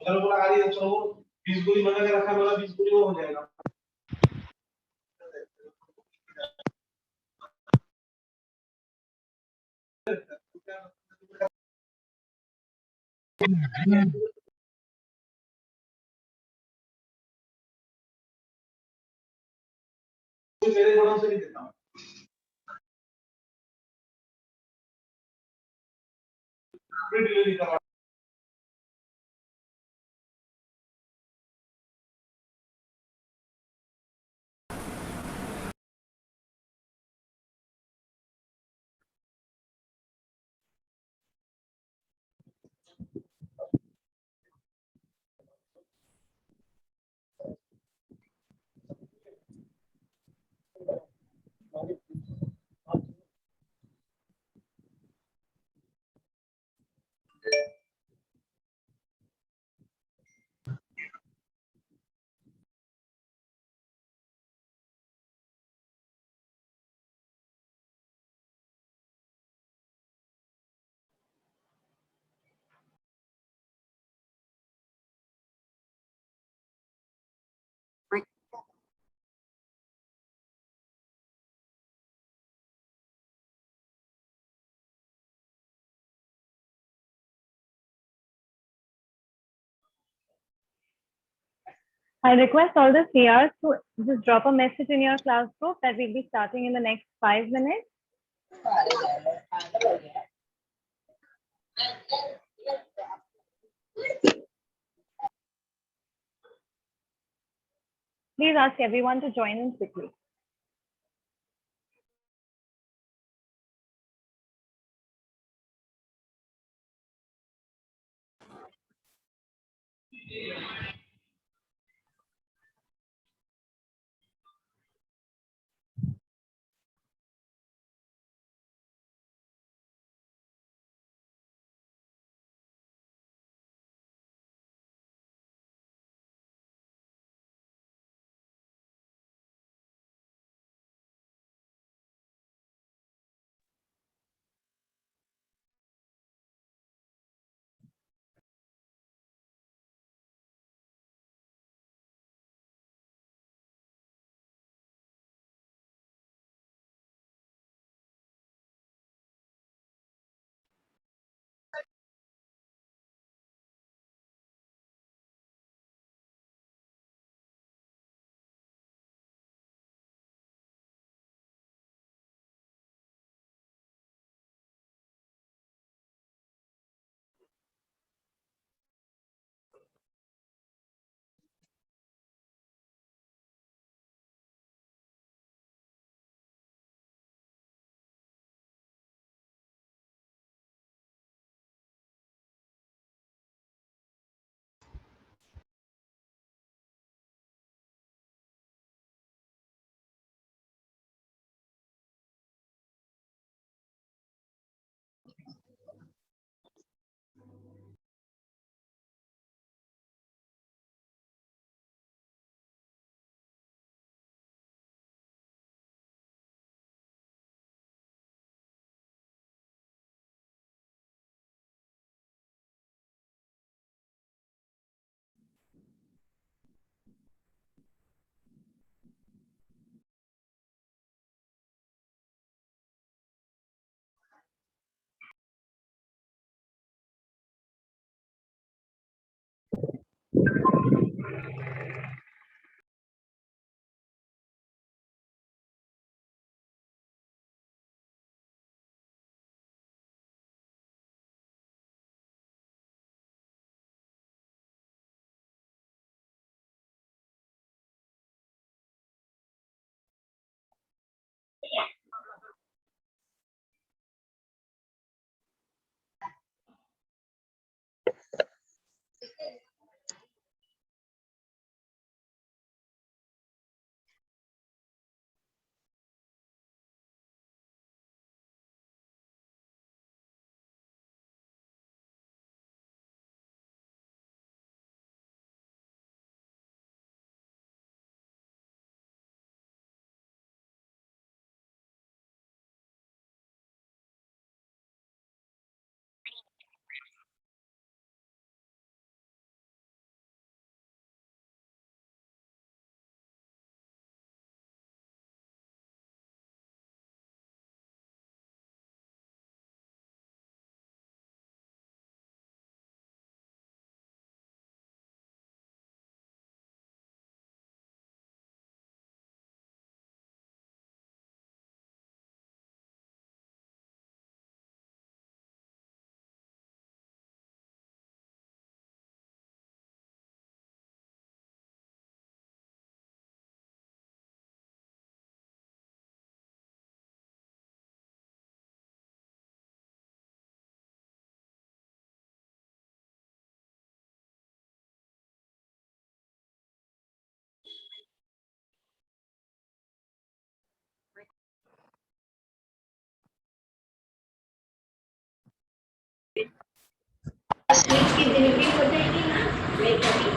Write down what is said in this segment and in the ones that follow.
अगर बोला आ रही है चलो 20 गोली बना के रखा वाला 20 गोली वो हो जाएगा। मेरे गोदाम से नहीं देता हूँ। डिलीवरी करवा I request all the CRs to just drop a message in your class group that we'll be starting in the next 5 minutes. Please ask everyone to join in quickly. Slip की delivery हो जाएगी ना letter की।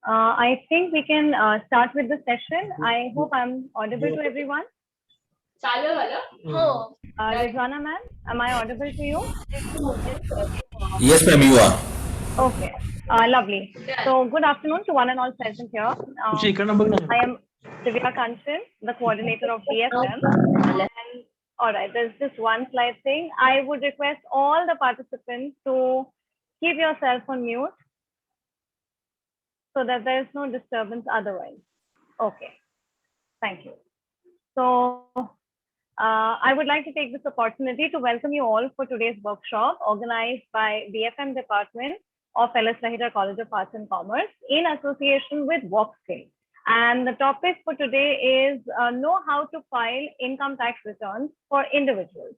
I think we can start with the session. I hope I'm audible to everyone. चालू वाला हो Rizwana ma'am, am I audible to you? Yes, ma'am, you are. Okay, lovely. So good afternoon to one and all present here. I am Divya Kanchan, the coordinator of DFM. And all right, there's just one slide thing. I would request all the participants to keep yourself on mute so that there is no disturbance otherwise. Okay, thank you. So I would like to take this opportunity to welcome you all for today's workshop organized by BFM Department of LS Lahira College of Arts and Commerce in association with WalkSkill. And the topic for today is know how to file income tax returns for individuals.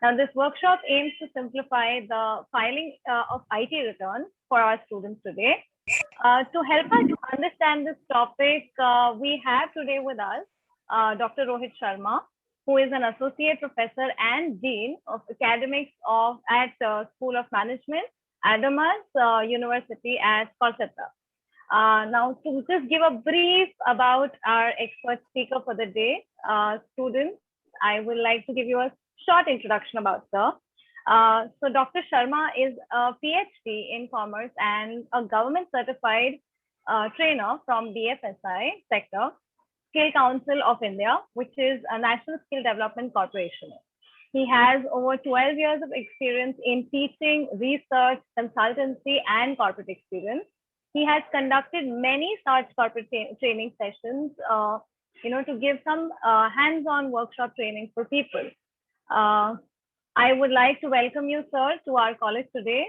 Now, this workshop aims to simplify the filing of IT returns for our students today. To help us understand this topic, we have today with us Dr. Rohit Sharma, who is an associate professor and dean of academics at School of Management, Adamas University at Kolkata. Now, to just give a brief about our expert speaker for the day, students, I would like to give you a short introduction about sir. So Dr. Sharma is a PhD in commerce and a government certified trainer from BFSI sector, Skill Council of India, which is a National Skill Development Corporation. He has over 12 years of experience in teaching, research, consultancy, and corporate experience. He has conducted many such corporate training sessions, to give some hands-on workshop training for people. I would like to welcome you, sir, to our college today.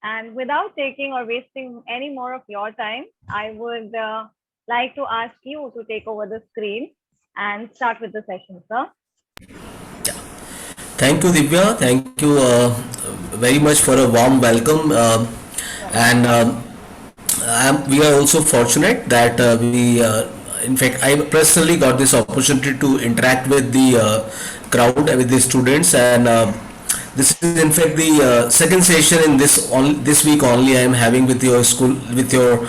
And without taking or wasting any more of your time, I would like to ask you to take over the screen and start with the session, sir. Thank you, Divya. Thank you very much for a warm welcome. We are also fortunate that in fact, I personally got this opportunity to interact with the crowd, with the students, and this is in fact the second session in this week only I am having with your school, with your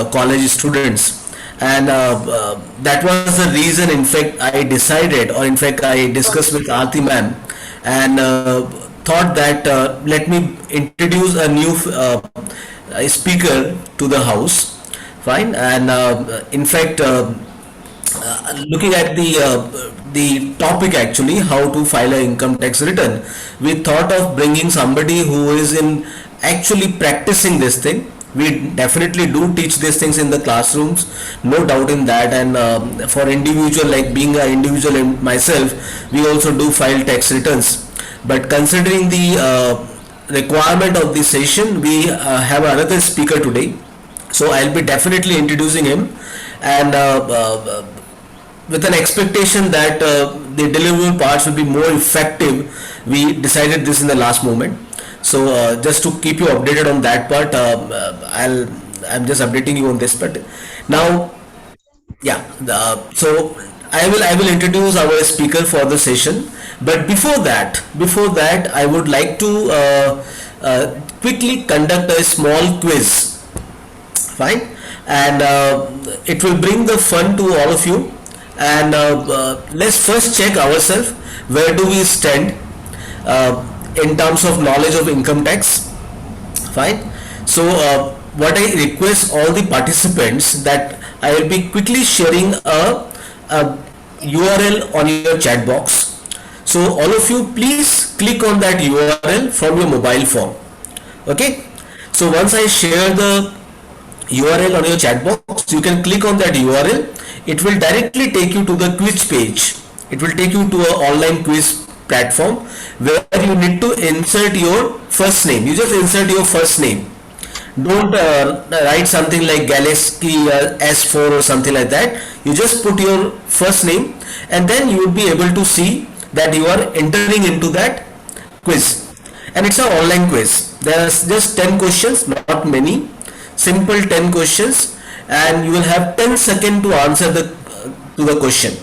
college students. And that was the reason in fact I decided, or in fact I discussed with Aarti ma'am, and thought that let me introduce a new speaker to the house. Fine. And in fact looking at the topic, actually how to file an income tax return, we thought of bringing somebody who is in actually practicing this thing. We definitely do teach these things in the classrooms, no doubt in that. And for individual, like being an individual in myself, we also do file tax returns. But considering the requirement of this session, we have another speaker today. So I'll be definitely introducing him, and with an expectation that the deliverable parts will be more effective. We decided this in the last moment. So just to keep you updated on that part, I'm just updating you on this part. Now, yeah. So I will introduce our speaker for the session. But before that, I would like to quickly conduct a small quiz. Fine, and it will bring the fun to all of you. And let's first check ourselves. Where do we stand in terms of knowledge of income tax? Fine. So what I request all the participants that I will be quickly sharing a URL on your chat box. So all of you please click on that URL from your mobile phone. Okay. So once I share the URL on your chat box, you can click on that URL. It will directly take you to the quiz page. It will take you to an online quiz platform where you need to insert your first name. You just insert your first name. Don't write something like Galaxy S4 or something like that. You just put your first name, and then you will be able to see that you are entering into that quiz. And it's an online quiz. There's just 10 questions, not many. Simple 10 questions, and you will have 10 seconds to answer to the question.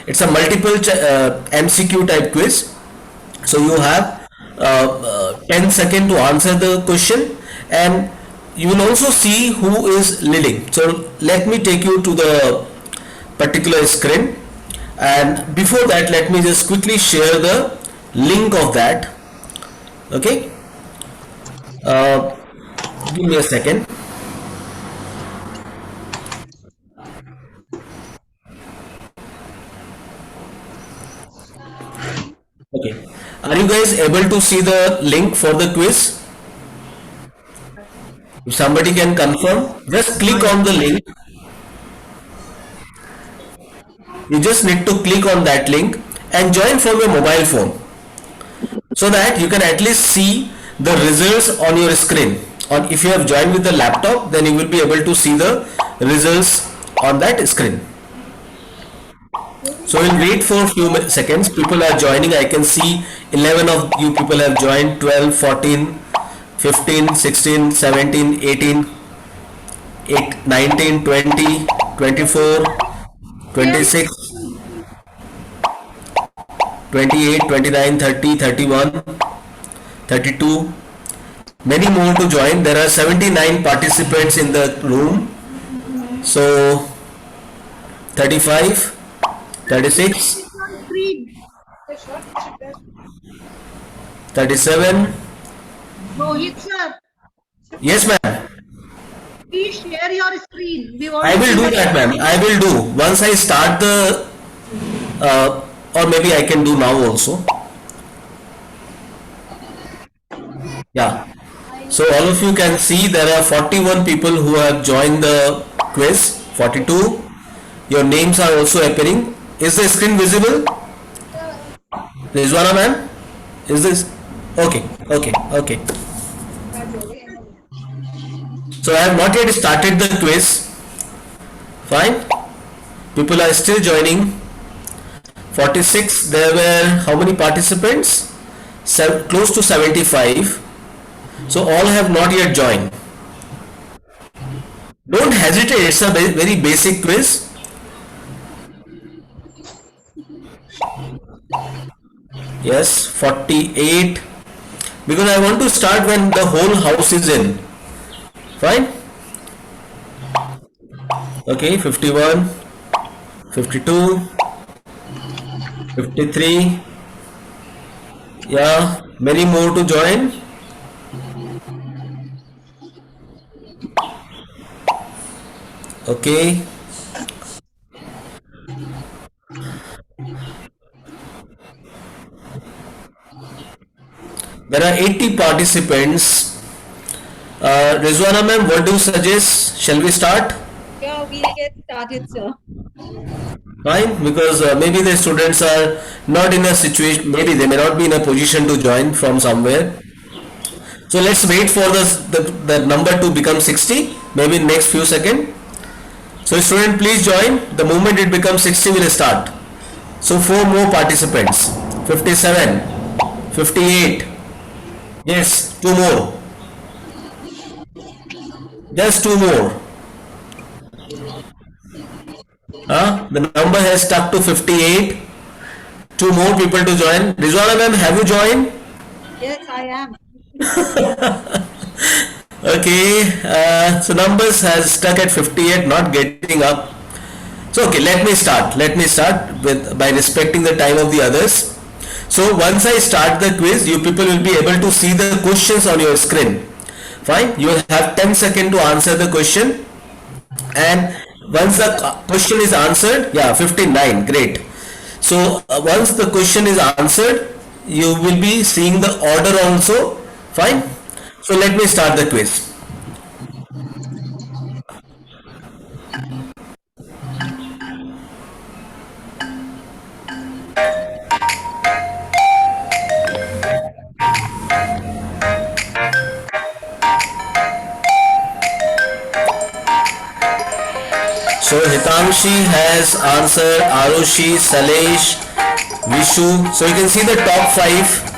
It's a multiple MCQ type quiz. So you have 10 seconds to answer the question, and you will also see who is leading. So let me take you to the particular screen, and before that let me just quickly share the link of that. Okay, give me a second. Okay, are you guys able to see the link for the quiz? If somebody can confirm, just click on the link. You just need to click on that link and join from your mobile phone, so that you can at least see the results on your screen. Or if you have joined with the laptop, then you will be able to see the results on that screen. So we'll wait for a few seconds. People are joining. I can see 11 of you people have joined, 12, 14, 15, 16, 17, 18, 19, 20, 24, 26, 28, 29, 30, 31, 32. Many more to join. There are 79 participants in the room. So 35, 36, 37. Rohit sir, Yes, ma'am. please share your screen. We want I to will see do the- that, ma'am. I will do. Once I start the, or maybe I can do now also. Yeah. So all of you can see there are 41 people who have joined the quiz. 42. Your names are also appearing. Is the screen visible? Rizwana ma'am? Is this? Okay, okay, okay. So I have not yet started the quiz. Fine. People are still joining. 46. There were how many participants? Close to 75. So all have not yet joined. Don't hesitate. It's a very basic quiz. Yes, 48. Because I want to start when the whole house is in. Fine. Okay, 51, 52, 53. Yeah, many more to join. Okay. There are 80 participants. Rizwana ma'am, what do you suggest? Shall we start? Yeah, we'll get started, sir. Fine, because maybe the students are not in a situation, maybe they may not be in a position to join from somewhere. So let's wait for the number to become 60, maybe in next few seconds. So student, please join. The moment it becomes 60, we'll start. So 4 more participants. 57, 58. Yes, 2 more. Just 2 more. The number has stuck to 58. Two more people to join. Rizwana ma'am, have you joined? Yes, I am. Okay, so numbers has stuck at 58, not getting up. So okay, let me start. Let me start with by respecting the time of the others. So once I start the quiz, you people will be able to see the questions on your screen. Fine, you will have 10 seconds to answer the question, and once the question is answered, yeah, 59, great. So once the question is answered, you will be seeing the order also. Fine. So let me start the quiz. So Hitamshi has answered Arushi, Salesh, Vishu. So you can see the top five.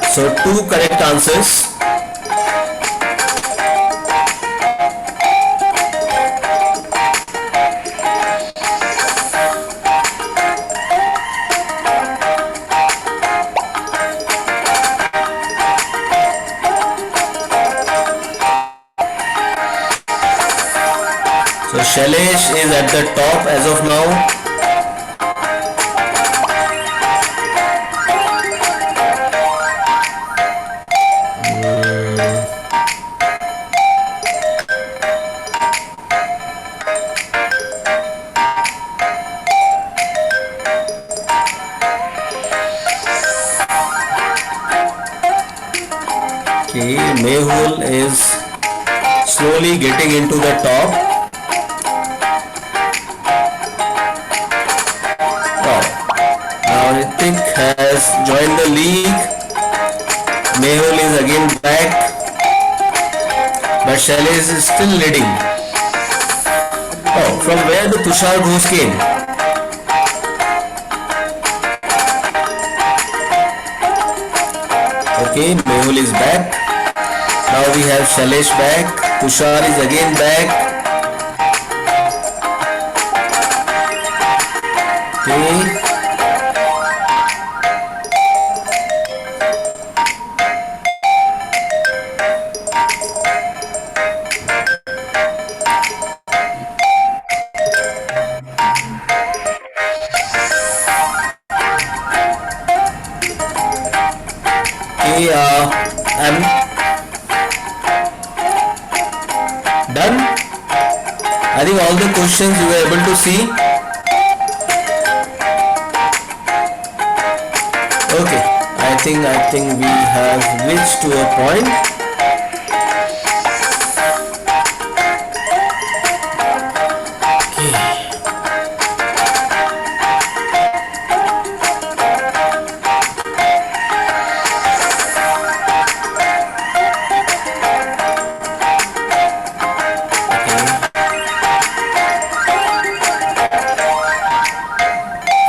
So two correct answers. So Shailesh is at the top as of now. Okay, Mehul is slowly getting into the top. Wow. Now Ritik has joined the league. Mehul is again back, but Shailesh is still leading. Oh, from where the Tushar Ghosh came? Okay, Mehul is back. Now we have Shailesh back. Tushar is again back. Okay. Okay, I'm done. I think all the questions you were able to see. Okay, I think we have reached to a point.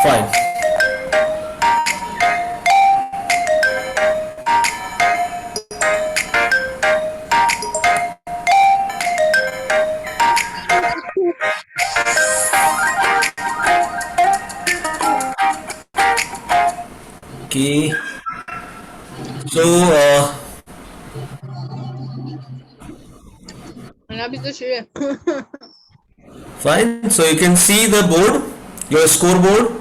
Fine. Okay. So, fine. So you can see the board, your scoreboard.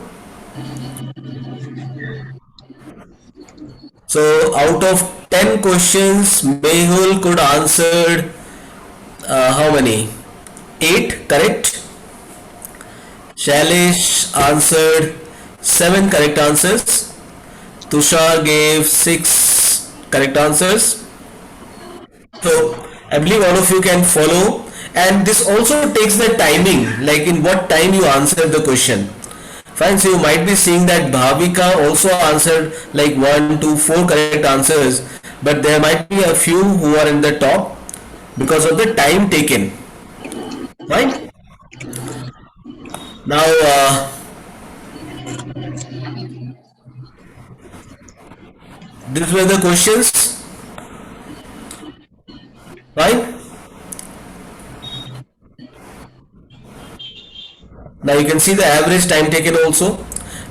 So out of 10 questions, Mehul could answer how many? 8 correct. Shailesh answered 7 correct answers. Tushar gave 6 correct answers. So I believe all of you can follow, and this also takes the timing, like in what time you answered the question. Fine, so you might be seeing that Bhavika also answered like 1, 2, 4 correct answers, but there might be a few who are in the top because of the time taken. Right? Now, these were the questions. Fine. Now you can see the average time taken also.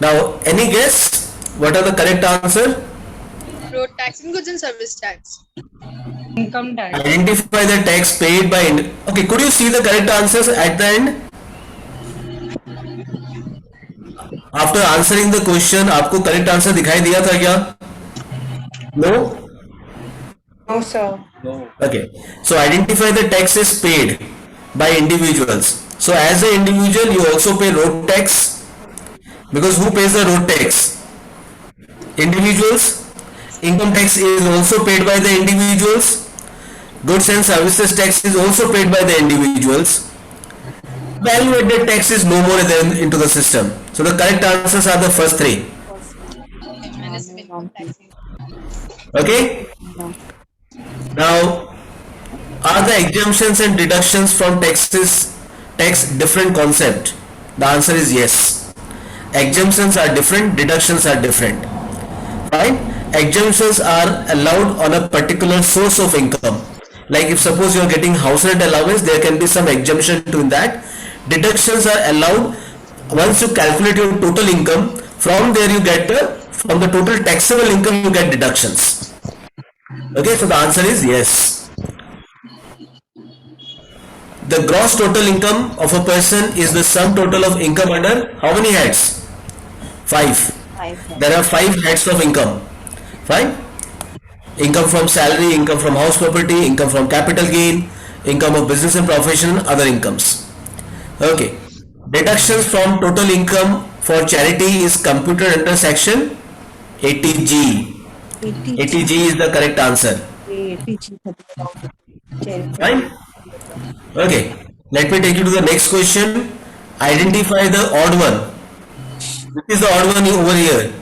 Now any guess what are the correct answer? Road tax and goods and service tax. Income tax. Identify the tax paid by. Okay, could you see the correct answers at the end? After answering the question, आपको correct answer दिखाई दिया था क्या? No? No, sir. Okay. So identify the taxes paid by individuals. So as an individual, you also pay road tax, because who pays the road tax? Individuals. Income tax is also paid by the individuals. Goods and services tax is also paid by the individuals. Value added tax is no more than into the system. So the correct answers are the first three. Minus minimum tax. Okay. Now, are the exemptions and deductions from taxes tax different concept? The answer is yes. Exemptions are different, deductions are different. Fine. Exemptions are allowed on a particular source of income. Like if suppose you are getting house rent allowance, there can be some exemption to that. Deductions are allowed once you calculate your total income. From there you get from the total taxable income you get deductions. Okay, so the answer is yes. The gross total income of a person is the sum total of income under how many heads? 5. There are 5 heads of income. Fine. Income from salary, income from house property, income from capital gain, income of business and profession, other incomes. Okay. Deductions from total income for charity is computed under section 80G. 80G is the correct answer. Fine. Okay. Let me take you to the next question. Identify the odd one. Which is the odd one over here?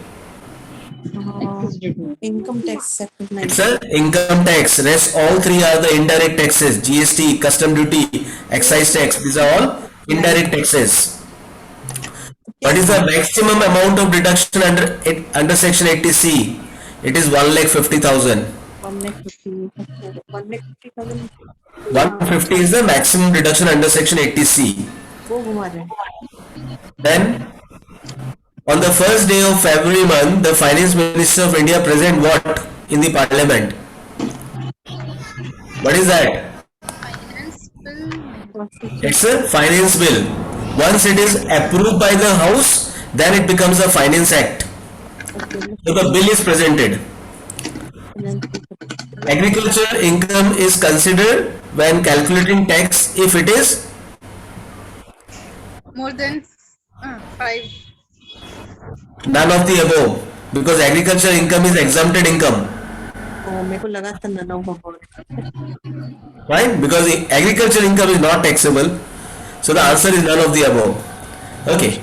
Income tax settlement. It's a income tax. Rest all three are the indirect taxes. GST, custom duty, excise tax. These are all indirect taxes. What is the maximum amount of deduction under section 80C? It is 1,50,000. 1,50,000. 150 is the maximum deduction under section 80C. Then on the first day of February month, the Finance Minister of India present what in the Parliament? What is that? Finance bill. It's a finance bill. Once it is approved by the House, then it becomes a Finance Act. So the bill is presented. Agricultural income is considered when calculating tax if it is More than 5. none of the above, because agricultural income is exempted income. मेरे को लगा था none of about. Right? Because the agricultural income is not taxable. So the answer is none of the above. Okay.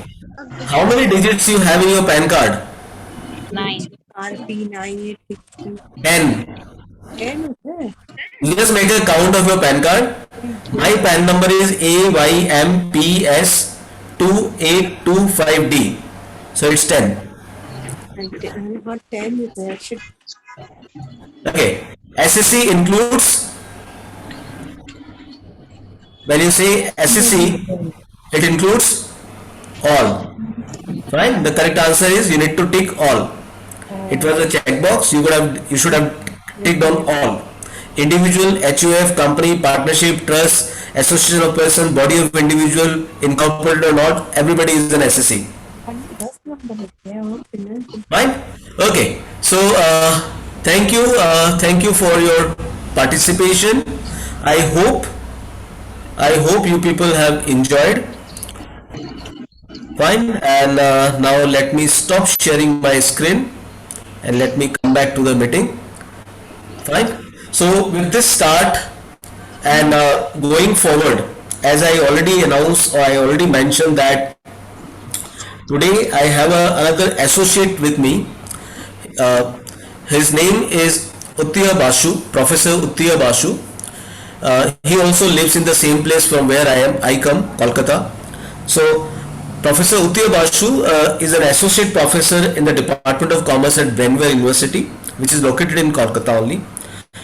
How many digits you have in your PAN card? 9. RP 9860. 10. 10 है. You just make a count of your PAN card. My PAN number is AYMPS2825D. So it's 10. I got 10 is there. Shit. Okay. SSC includes, when you say SSC, it includes all. Fine. The correct answer is you need to tick all. It was a checkbox. You should have ticked on all. Individual, HUF, company, partnership, trust, association of person, body of individual, incorporated or not, everybody is an SSC. 10 number है और finance. Fine. Okay. So thank you for your participation. I hope you people have enjoyed. Fine. And now let me stop sharing my screen and let me come back to the meeting. Fine. So with this start and going forward, as I already announced or I already mentioned that today I have another associate with me. His name is Uttiya Basu, Professor Uttiya Basu. He also lives in the same place from where I come, Kolkata. So Professor Uttiya Basu is an associate professor in the Department of Commerce at Brentware University, which is located in Kolkata only.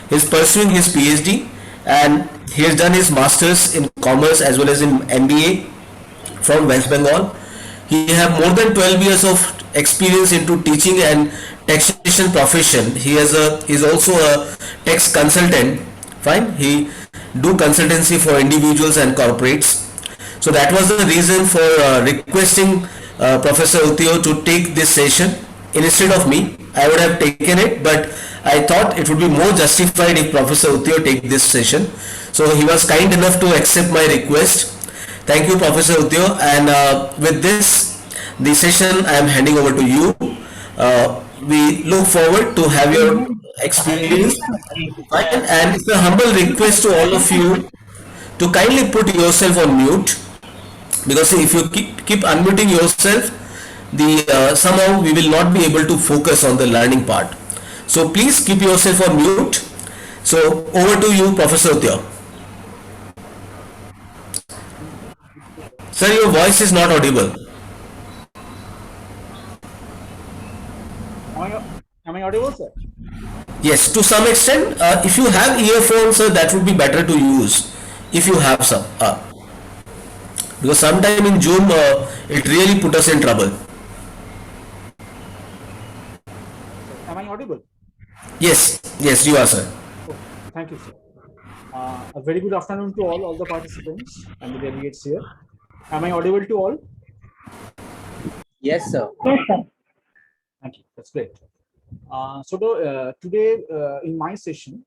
He is pursuing his PhD and he has done his masters in commerce as well as in MBA from West Bengal. He have more than 12 years of experience into teaching and taxation profession. He's also a tax consultant. Fine. He do consultancy for individuals and corporates. So that was the reason for requesting Professor Uthio to take this session instead of me. I would have taken it, but I thought it would be more justified if Professor Uthio take this session. So he was kind enough to accept my request. Thank you, Professor Uthio. And with this, the session I am handing over to you. We look forward to have your experience. Right? And it's a humble request to all of you to kindly put yourself on mute, because if you keep unmuting yourself, the somehow we will not be able to focus on the learning part. So please keep yourself on mute. So over to you, Professor Uthio. Sir, your voice is not audible. Am I audible, sir? Yes, to some extent. If you have earphones, sir, that would be better to use if you have some. Because sometime in Zoom, it really put us in trouble. Am I audible? Yes, yes, you are, sir. Okay. Thank you, sir. A very good afternoon to all the participants and the delegates here. Am I audible to all? Yes, sir. Yes, sir. Thank you. That's great. Today in my session,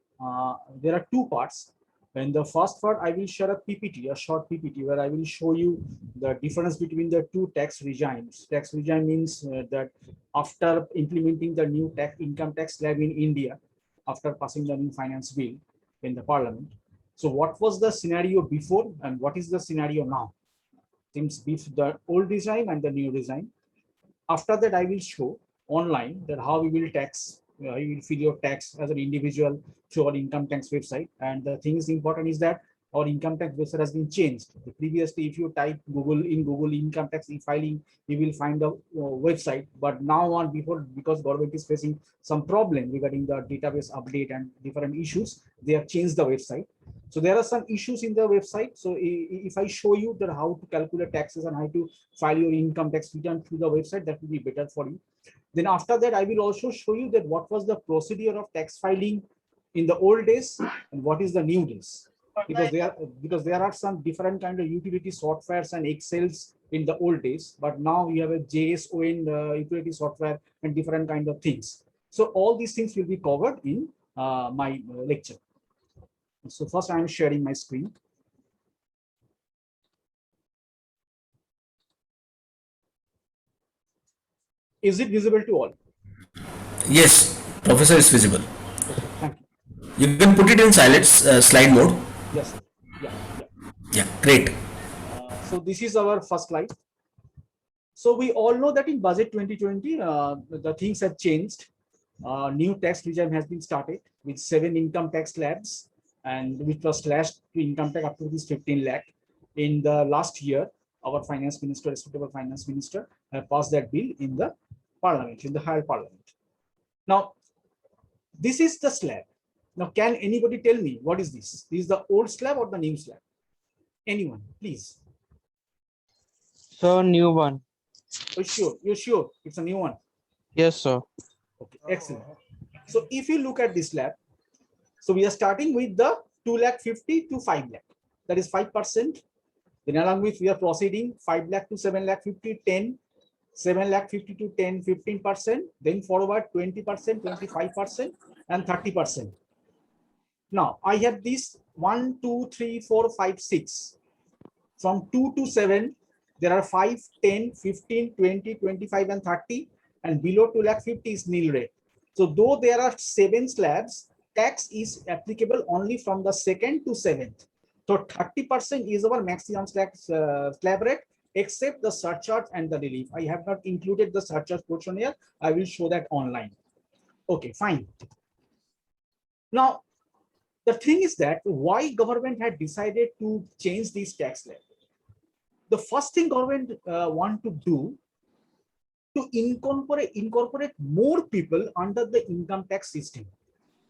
there are two parts. In the first part, I will share a PPT, a short PPT, where I will show you the difference between the two tax regimes. Tax regime means that after implementing the new income tax slab in India, after passing the new finance bill in the parliament. So what was the scenario before and what is the scenario now? Since the old design and the new design. After that, I will show online that how we will tax, you will fill your tax as an individual through our income tax website. And the thing is important is that our income tax website has been changed. Previously, if you type Google income tax e-filing, you will find a website. But now on, because government is facing some problem regarding the database update and different issues, they have changed the website. So there are some issues in the website. So if I show you that how to calculate taxes and how to file your income tax return through the website, that will be better for you. Then after that, I will also show you that what was the procedure of tax filing in the old days and what is the new days. Because there are some different kind of utility softwares and Excels in the old days, but now we have a JSON utility software and different kind of things. So all these things will be covered in my lecture. So first I am sharing my screen. Is it visible to all? Yes, Professor, is visible. Okay, thank you. You can put it in silent slide mode. Yes, sir. Yeah, great. So this is our first slide. So we all know that in budget 2020, the things have changed. New tax regime has been started with 7 income tax slabs, and which was slashed to income tax up to this 15 lakh. In the last year, our finance minister, respectable finance minister, passed that bill in the parliament, in the higher parliament. Now, this is the slab. Now, can anybody tell me what is this? This is the old slab or the new slab? Anyone, please. So new one. You're sure it's a new one? Yes, sir. Okay, excellent. So if you look at this slab, so we are starting with the 2,50,000 to 5 lakh. That is 5%. Then along with we are proceeding 5 lakh to 7 lakh 50, 10, 7 lakh 50 to 10, 15%. Then forward 20%, 25%, and 30%. Now I have this 1, 2, 3, 4, 5, 6. From 2 to 7, there are 5, 10, 15, 20, 25, and 30. And below 2,50,000 is nil rate. So though there are 7 slabs, tax is applicable only from the 2nd to 7th. So 30% is our maximum slab rate, except the surcharge and the relief. I have not included the surcharge portion here. I will show that online. Okay, fine. Now, the thing is that why government had decided to change these tax slab? The first thing government want to do to incorporate more people under the income tax system.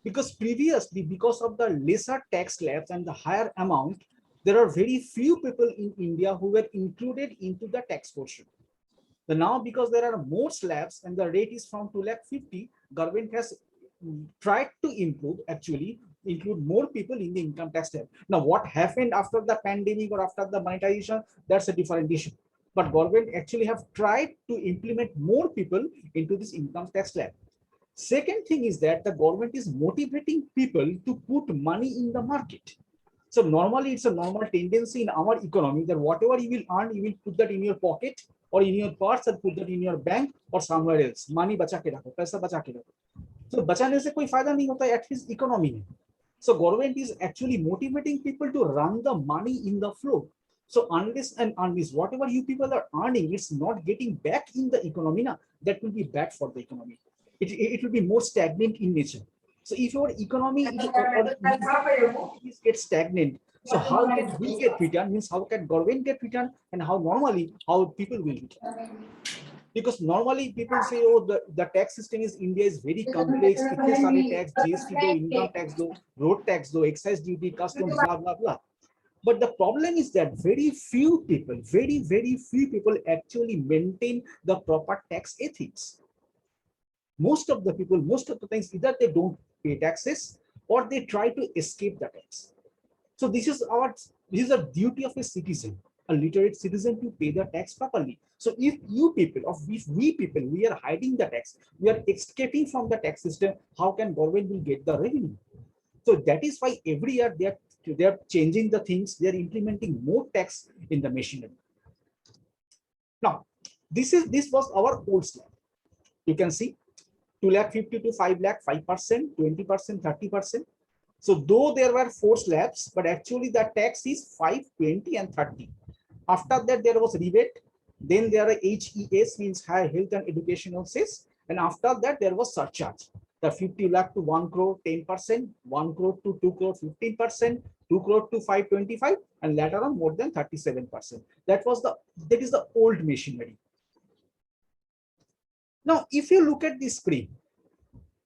Because previously, because of the lesser tax slabs and the higher amount, there are very few people in India who were included into the tax portion. So now, because there are more slabs and the rate is from 2,50,000, government has tried to improve, actually include more people in the income tax slab. Now, what happened after the pandemic or after the monetization, that's a different issue. But government actually have tried to implement more people into this income tax slab. Second thing is that the government is motivating people to put money in the market. So normally it's a normal tendency in our economy that whatever you will earn, you will put that in your pocket or in your purse and put that in your bank or somewhere else. Money बचा के रखो, पैसा बचा के रखो. So बचाने से कोई फायदा नहीं होता at his economy में. So government is actually motivating people to run the money in the flow. So unless and unless whatever you people are earning, it's not getting back in the economy, na, that will be bad for the economy. It will be more stagnant in nature. So if your economy is get stagnant, so how can we get return? Means how can government get return, and how normally how people will return? Because normally people say, oh, the tax system is India is very complex. Itne sare tax, GST do, income tax do, road tax do, excise duty, customs, blah blah blah. But the problem is that very few people, very few people actually maintain the proper tax ethics. Most of the people, most of the things, either they don't pay taxes or they try to escape the tax. So this is a duty of a citizen, a literate citizen, to pay the tax properly. So if you people, if we people, we are hiding the tax, we are escaping from the tax system, how can government will get the revenue? So that is why every year they are changing the things, they are implementing more tax in the machinery. Now, this was our old slab. You can see 2,50,000 to 5 lakh, 5%, 20%, 30%. So though there were 4 slabs, but actually the tax is 5, 20, and 30. After that, there was rebate. Then there are HES, means higher health and educational cess. And after that, there was surcharge. The 50 lakh to 1 crore, 10%, 1 crore to 2 crore, 15%, 2 crore to 525, and later on more than 37%. That is the old machinery. Now, if you look at this screen,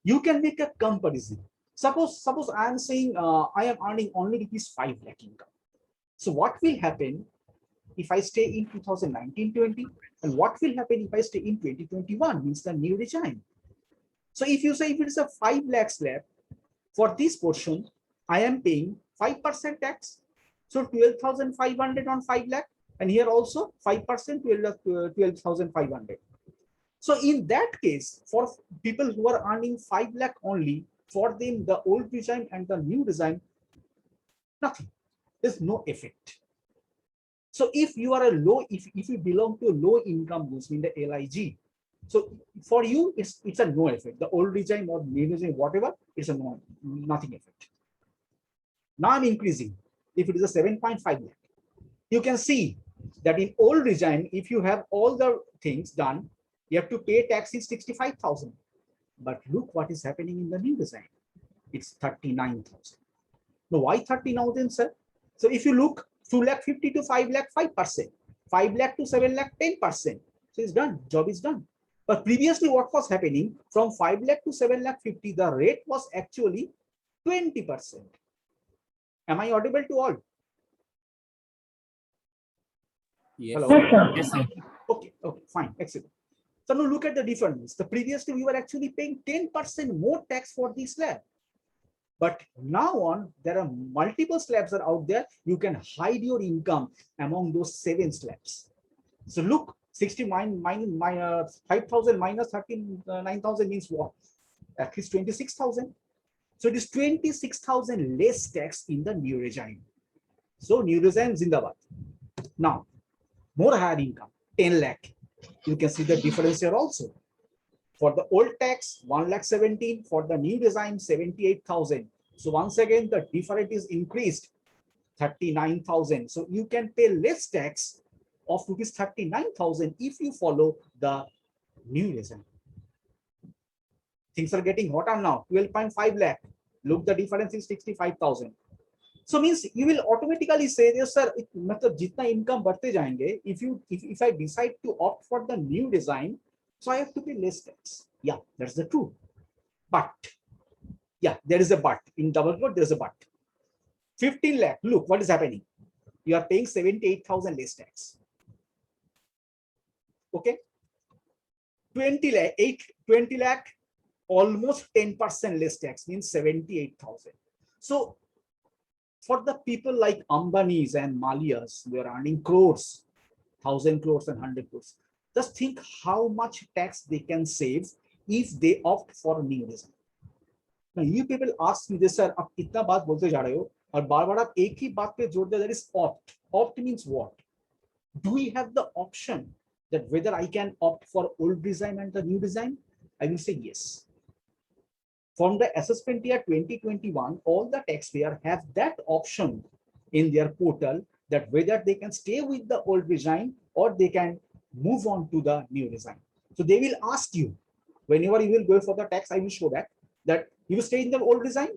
you can make a comparison. Suppose I am saying I am earning only rupees 5 lakh income. So what will happen if I stay in 2019-20, and what will happen if I stay in 2021, means the new regime? So if you say if it is a 5 lakh slab, for this portion, I am paying 5% tax. So 12,500 on 5 lakh, and here also 5%, 12,500. So in that case, for people who are earning 5 lakh only, for them the old regime and the new regime, nothing. There's no effect. So if you are a low, if you belong to a low income groups, mean the LIG, so for you it's a no effect. The old regime or new regime, whatever, it's a nothing effect. Now I'm increasing. If it is a 7.5 lakh, you can see that in old regime, if you have all the things done, you have to pay taxes 65,000. But look what is happening in the new design. It's 39,000. Now why 39,000, sir? So if you look, 2,50,000 to 5 lakh, 5%, 5 lakh to 7 lakh, 10%. So it's done, job is done. But previously what was happening, from 5 lakh to 7 lakh 50, the rate was actually 20%. Am I audible to all? Yes. Hello? Yes, sir. Okay, fine, excellent. So now look at the difference. The previously we were actually paying 10% more tax for this slab. But now on, there are multiple slabs are out there. You can hide your income among those 7 slabs. So look, 5,000 minus 39,000 means what? At least 26,000. So it is 26,000 less tax in the new regime. So new regime Zindabad. Now, more higher income, 10 lakh. You can see the difference here also. For the old tax, 1,17,000. For the new design, 78,000. So once again, the difference is increased, 39,000. So you can pay less tax of rupees 39,000 if you follow the new design. Things are getting hotter now. 12.5 lakh. Look, the difference is 65,000. So means you will automatically say, yes, sir, matlab jitna income बढ़ते जाएंगे, if I decide to opt for the new design, so I have to pay less tax. Yeah, that's the truth. But Yeah, there is a but. In double quote, there is a but. 15 lakh, look what is happening. You are paying 78,000 less tax. Okay. 20 lakh, almost 10% less tax, means 78,000. So for the people like Ambani's and Malia's, they are earning crores, 1,000 crores and 100 crores. Just think how much tax they can save if they opt for new design. Now you people ask me this, sir, आप इतना बात बोलते जा रहे हो और बार-बार आप एक ही बात पे जोड़ दे, that is opt. Opt means what? Do we have the option that whether I can opt for old design and the new design? I will say yes. From the assessment year 2021, all the taxpayers have that option in their portal that whether they can stay with the old design or they can move on to the new design. So they will ask you, whenever you will go for the tax, I will show that you will stay in the old design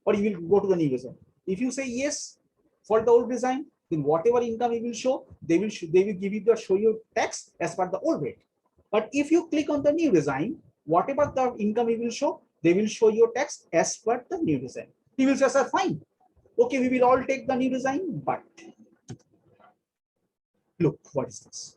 or you will go to the new design. If you say yes for the old design, then whatever income you will show, they will give you the show you tax as per the old rate. But if you click on the new design, whatever the income you will show, they will show your tax as per the new design. You will say, sir, fine. Okay, we will all take the new design, but look, what is this?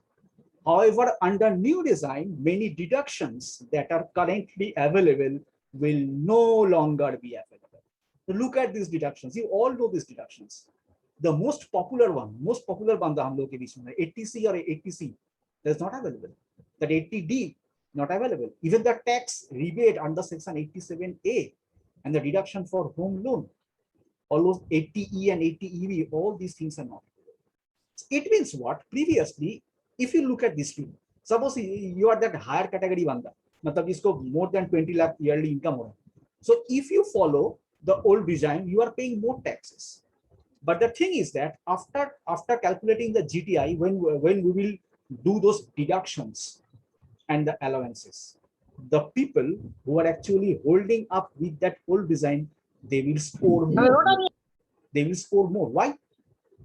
However, under new design, many deductions that are currently available will no longer be available. So look at these deductions. You all know these deductions. The most popular one the hum log ke beech mein, 80C or 80C, that's not available. That 80D, not available. Even the tax rebate under section 87A and the deduction for home loan, all those 80E and 80EV, all these things are not available. So it means what? Previously, if you look at this thing, suppose you are that higher category banda, matlab isko more than 20 lakh yearly income ho. So if you follow the old design, you are paying more taxes. But the thing is that after calculating the GTI, when we will do those deductions and the allowances, the people who are actually holding up with that old design, they will score more. They will score more. Why?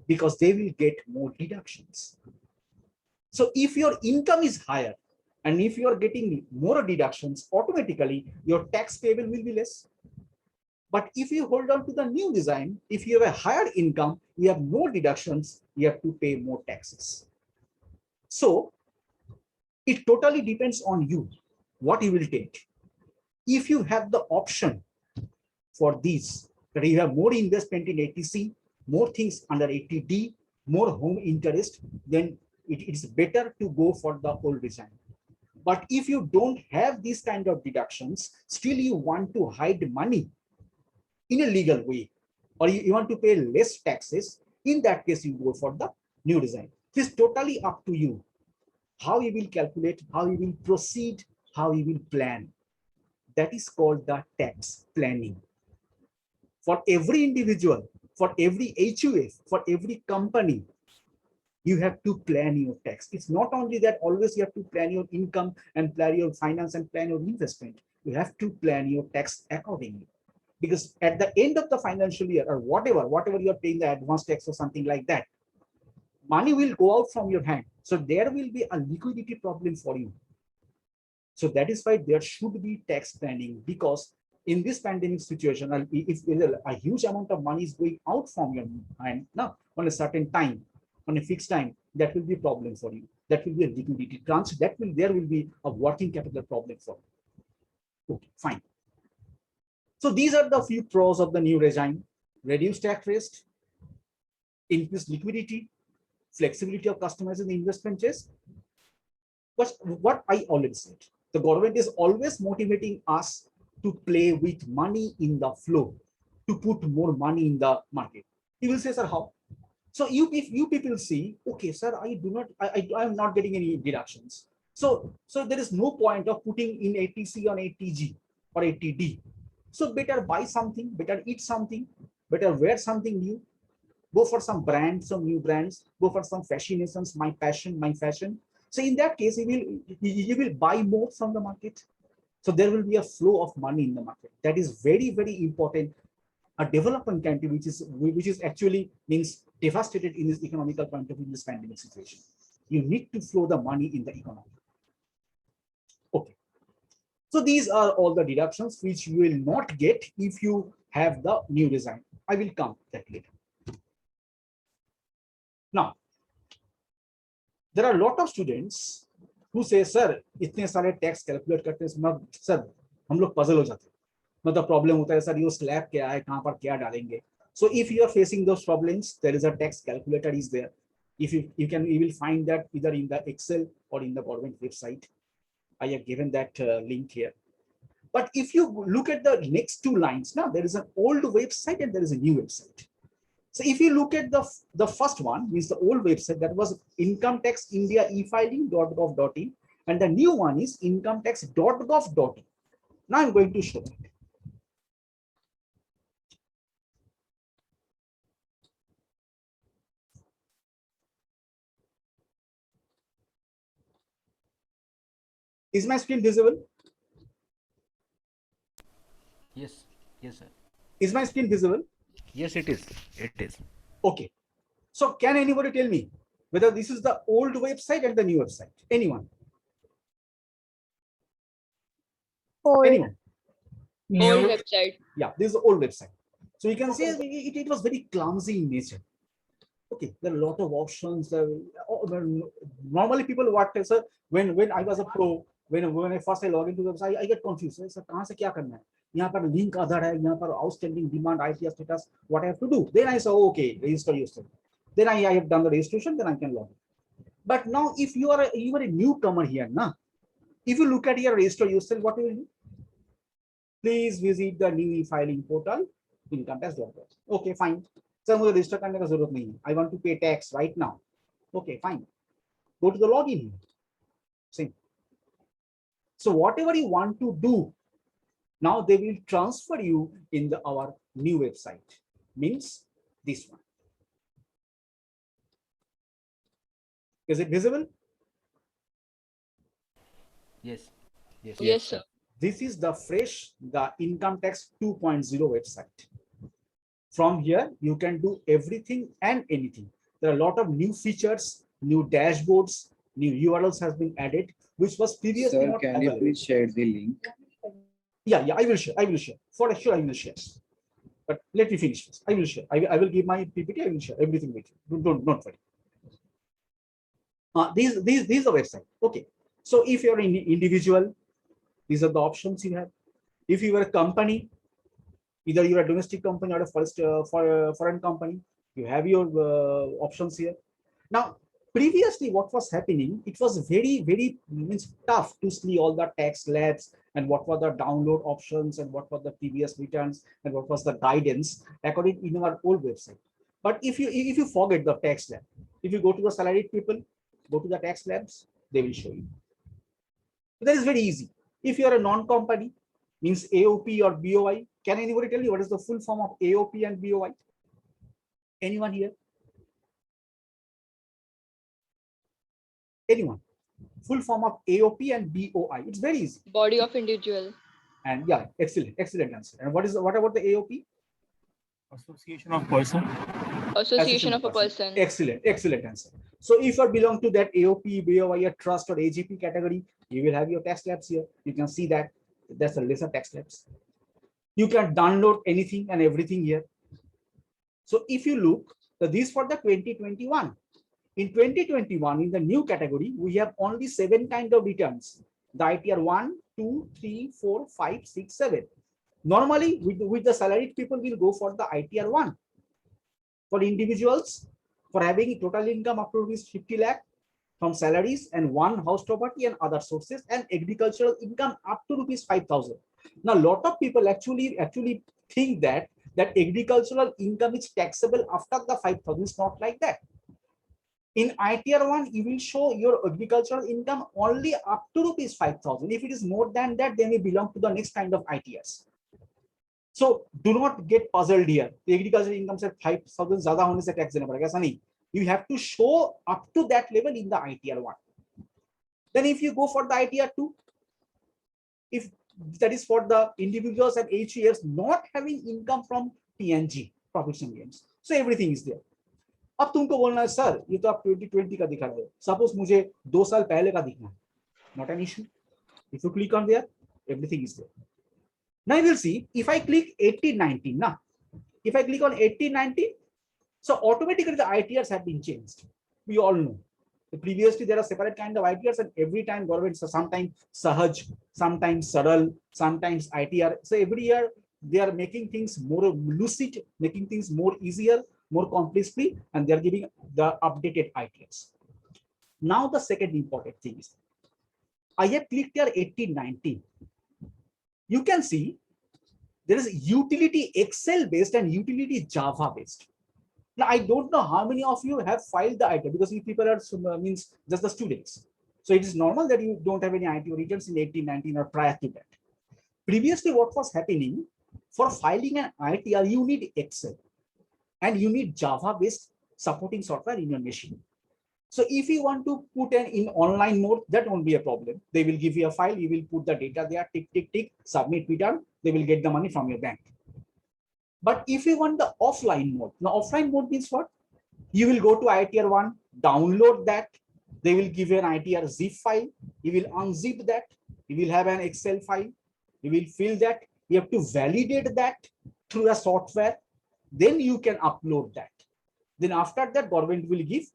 Because they will get more deductions. So if your income is higher and if you are getting more deductions, automatically your tax payable will be less. But if you hold on to the new design, if you have a higher income, you have more deductions, you have to pay more taxes. So it totally depends on you, what you will take. If you have the option for these, that you have more investment in 80C, more things under 80D, more home interest, then it is better to go for the old design. But if you don't have these kind of deductions, still you want to hide money in a legal way, or you want to pay less taxes, in that case, you go for the new design. It is totally up to you how you will calculate, how you will proceed, how you will plan. That is called the tax planning. For every individual, for every HUF, for every company, you have to plan your tax. It's not only that always you have to plan your income and plan your finance and plan your investment. You have to plan your tax accordingly. Because at the end of the financial year or whatever you're paying the advance tax or something like that, money will go out from your hand. So there will be a liquidity problem for you. So that is why there should be tax planning, because in this pandemic situation, if a huge amount of money is going out from your hand now on a certain time, on a fixed time, that will be a problem for you. That will be a liquidity transfer. There will be a working capital problem for you. Okay, fine. So these are the few pros of the new regime: reduced tax risk, increased liquidity, flexibility of customizing the investment chase. But what I already said, the government is always motivating us to play with money in the flow, to put more money in the market. You will say, sir, how? So if you people see, okay, sir, I am not getting any deductions. So there is no point of putting in 80C on 80G or 80D. So better buy something, better eat something, better wear something new, go for some brands, some new brands, go for some fascinations, my passion, my fashion. So in that case, you will buy more from the market. So there will be a flow of money in the market. That is very, very important. A developing country which is actually means devastated in this economical point of view in this pandemic situation. You need to flow the money in the economy. Okay. So these are all the deductions which you will not get if you have the new design. I will come that later. Now, there are a lot of students who say, sir, इतने सारे tax calculate करते हैं, sir, हम लोग puzzle हो जाते हैं. मतलब problem होता है, sir, ये slab क्या है, कहाँ पर क्या डालेंगे. So if you are facing those problems, there is a tax calculator is there. If you will find that either in the Excel or in the government website. I have given that link here. But if you look at the next two lines, now there is an old website and there is a new website. So if you look at the first one, means the old website, that was Income Tax India efiling.gov.in, and the new one is incometax.gov.in. Now I'm going to show it. Is my screen visible? Yes, yes, sir. Is my screen visible? Yes, it is. It is. Okay. So can anybody tell me whether this is the old website and the new website? Anyone? Anyone? Old website. Yeah, this is the old website. So you can see it was very clumsy in nature. Okay, there are a lot of options. Normally people what sir, when I was a pro, when I first log into the website, I get confused. Sir, कहाँ से क्या करना है? यहाँ पर link आधार है, यहाँ पर outstanding demand, ITR status, what I have to do? Then I saw, okay, register yourself. Then I have done the registration, then I can log in. But now if you are a newcomer here, na, if you look at your register yourself, what will you do? Please visit the new e-filing portal, incometax.gov. Okay, fine. Sir, मुझे register करने का जरूरत नहीं है. I want to pay tax right now. Okay, fine. Go to the login here. See. So whatever you want to do, now they will transfer you in our new website. Means this one. Is it visible? Yes. Yes. Yes, sir. This is the Income Tax 2.0 website. From here, you can do everything and anything. There are a lot of new features, new dashboards, new URLs has been added, which was previously Sir, not can you available. please share the link? Yeah, I will share. For sure, I will share. But let me finish this. I will share. I will give my PPT. I will share everything with you. Don't worry. These are the website. Okay. So if you're an individual, these are the options you have. If you are a company, either you're a domestic company or a foreign company, you have your options here. Now, previously, what was happening, it was very tough to see all the tax slabs and what were the download options and what were the previous returns and what was the guidance according in our old website. But if you forget the tax slab, if you go to the salaried people, go to the tax slabs, they will show you. So that is very easy. If you are a non-company, means AOP or BOI, can anybody tell you what is the full form of AOP and BOI? Anyone here? Anyone? Full form of AOP and BOI. It's very easy. Body of individual. And yeah, excellent answer. And what about the AOP? Association of person. Association of a person. Excellent answer. So if you belong to that AOP, BOI, a trust or AGP category, you will have your tax slabs here. You can see that that's a lesser tax slabs. You can download anything and everything here. So if you look, this for the 2021. In 2021, in the new category, we have only 7 kind of returns. The ITR 1, 2, 3, 4, 5, 6, 7. Normally, with the salaried people, will go for the ITR 1. For individuals, for having total income up to 50 lakh from salaries and one house property and other sources, and agricultural income up to rupees 5,000. Now, a lot of people actually think that agricultural income is taxable after the 5,000. It's not like that. In ITR 1, you will show your agricultural income only up to rupees 5,000. If it is more than that, then you belong to the next kind of ITRs. So do not get puzzled here. The agricultural income से 5,000 ज़्यादा होने से tax देना पड़ेगा, ऐसा नहीं. You have to show up to that level in the ITR 1. Then if you go for the ITR 2, if that is for the individuals and HUFs not having income from PNG, profits and gains, so everything is there. अब तुमको बोलना है sir ये तो आप 2020 का दिखा रहे हो, सपोज मुझे 2 साल पहले का दिखना है, not an issue. If you click on there, everything is there. Now you will see if I click 1819 now, if I click on 1819, so automatically the ITRs have been changed. We all know. Previously there are separate kind of ITRs, and every time government, so sometimes Sahaj, sometimes Saral, sometimes ITR. So every year they are making things more lucid, making things more easier, more complexly, and they are giving the updated ITRs. Now the second important thing is, I have clicked here 1819. You can see there is utility Excel based and utility Java based. Now, I don't know how many of you have filed the IT, because you people are means just the students. So it is normal that you don't have any IT origins in 1819 or prior to that. Previously, what was happening, for filing an ITR, you need Excel and you need Java based supporting software in your machine. So if you want to put an in online mode, that won't be a problem. They will give you a file, you will put the data there, tick, tick, tick, submit, be done. They will get the money from your bank. But if you want the offline mode, now offline mode means what? You will go to ITR 1, download that. They will give you an ITR zip file. You will unzip that. You will have an Excel file. You will fill that. You have to validate that through a software. Then you can upload that. Then after that, government will give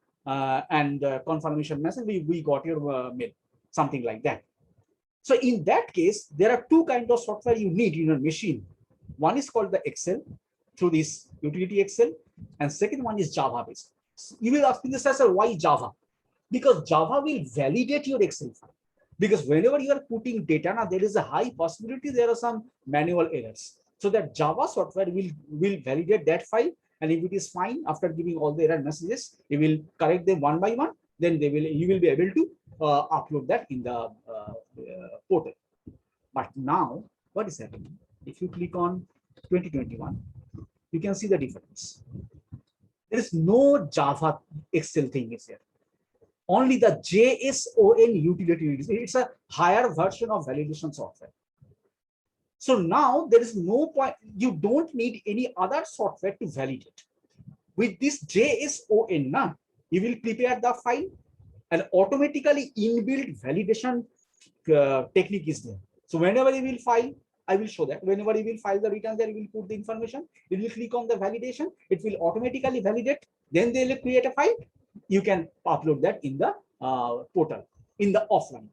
confirmation message. We got your mail, something like that. So in that case, there are two kinds of software you need in your machine. One is called the Excel through this utility Excel, and second one is Java based. You will ask me this as why Java? Because Java will validate your Excel file. Because whenever you are putting data, now there is a high possibility there are some manual errors. So that Java software will validate that file, and if it is fine after giving all the error messages, it will correct them one by one. Then you will be able to upload that in the portal. But now what is happening? If you click on 2021, you can see the difference. There is no Java Excel thing is here. Only the JSON utility. It's a higher version of validation software. So now there is no point. You don't need any other software to validate. With this JSON, now you will prepare the file, and automatically inbuilt validation technique is there. So whenever you will file, I will show that. Whenever you will file the return, there you will put the information. You will click on the validation. It will automatically validate. Then they will create a file. You can upload that in the portal, in the offline.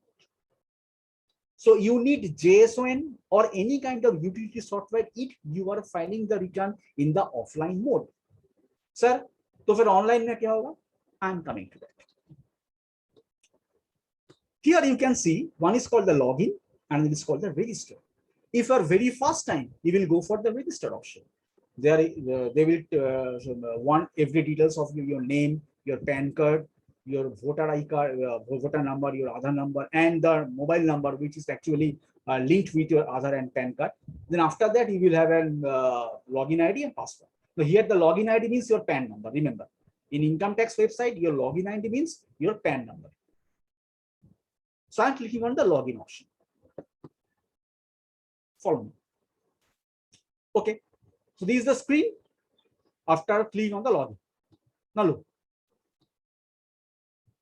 So you need JSON or any kind of utility software if you are filing the return in the offline mode. Sir, तो फिर online में क्या होगा? I am coming to that. Here you can see one is called the login and it is called the register. If you are very first time, you will go for the register option. There they will want every details of your name, your PAN card, your voter ID card, voter number, your Aadhaar number, and the mobile number, which is actually linked with your Aadhaar and PAN card. Then after that, you will have an login ID and password. So here the login ID means your PAN number. Remember, in income tax website, your login ID means your PAN number. So I'm clicking on the login option. Follow me. Okay. So this is the screen after clicking on the login. Now look.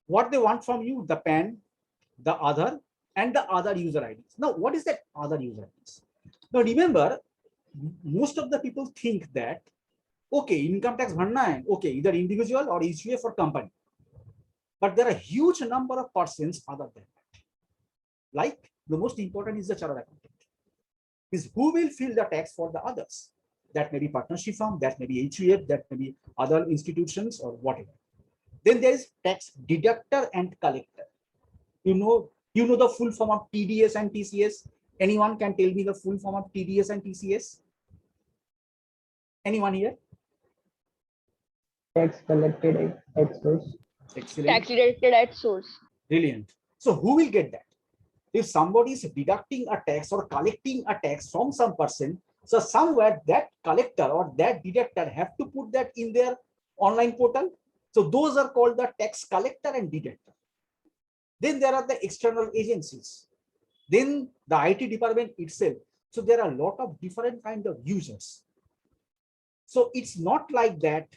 What they want from you, the PAN, the Aadhaar, and the other user IDs. Now, what is that other user IDs? Now, remember, most of the people think that, okay, income tax bharna hai, okay, either individual or HUF for company. But there are a huge number of persons other than that. Like, the most important is the chartered accountant. Is who will fill the tax for the others. That may be partnership firm, that may be HUF, that may be other institutions or whatever. Then there is tax deductor and collector. You know the full form of TDS and TCS. Anyone can tell me the full form of TDS and TCS? Anyone here? Tax collected at source. Excellent. Tax deducted at source. Brilliant. So who will get that? If somebody is deducting a tax or collecting a tax from some person, so somewhere that collector or that deductor have to put that in their online portal. So those are called the tax collector and deductor. Then there are the external agencies. Then the IT department itself. So there are a lot of different kind of users. So it's not like that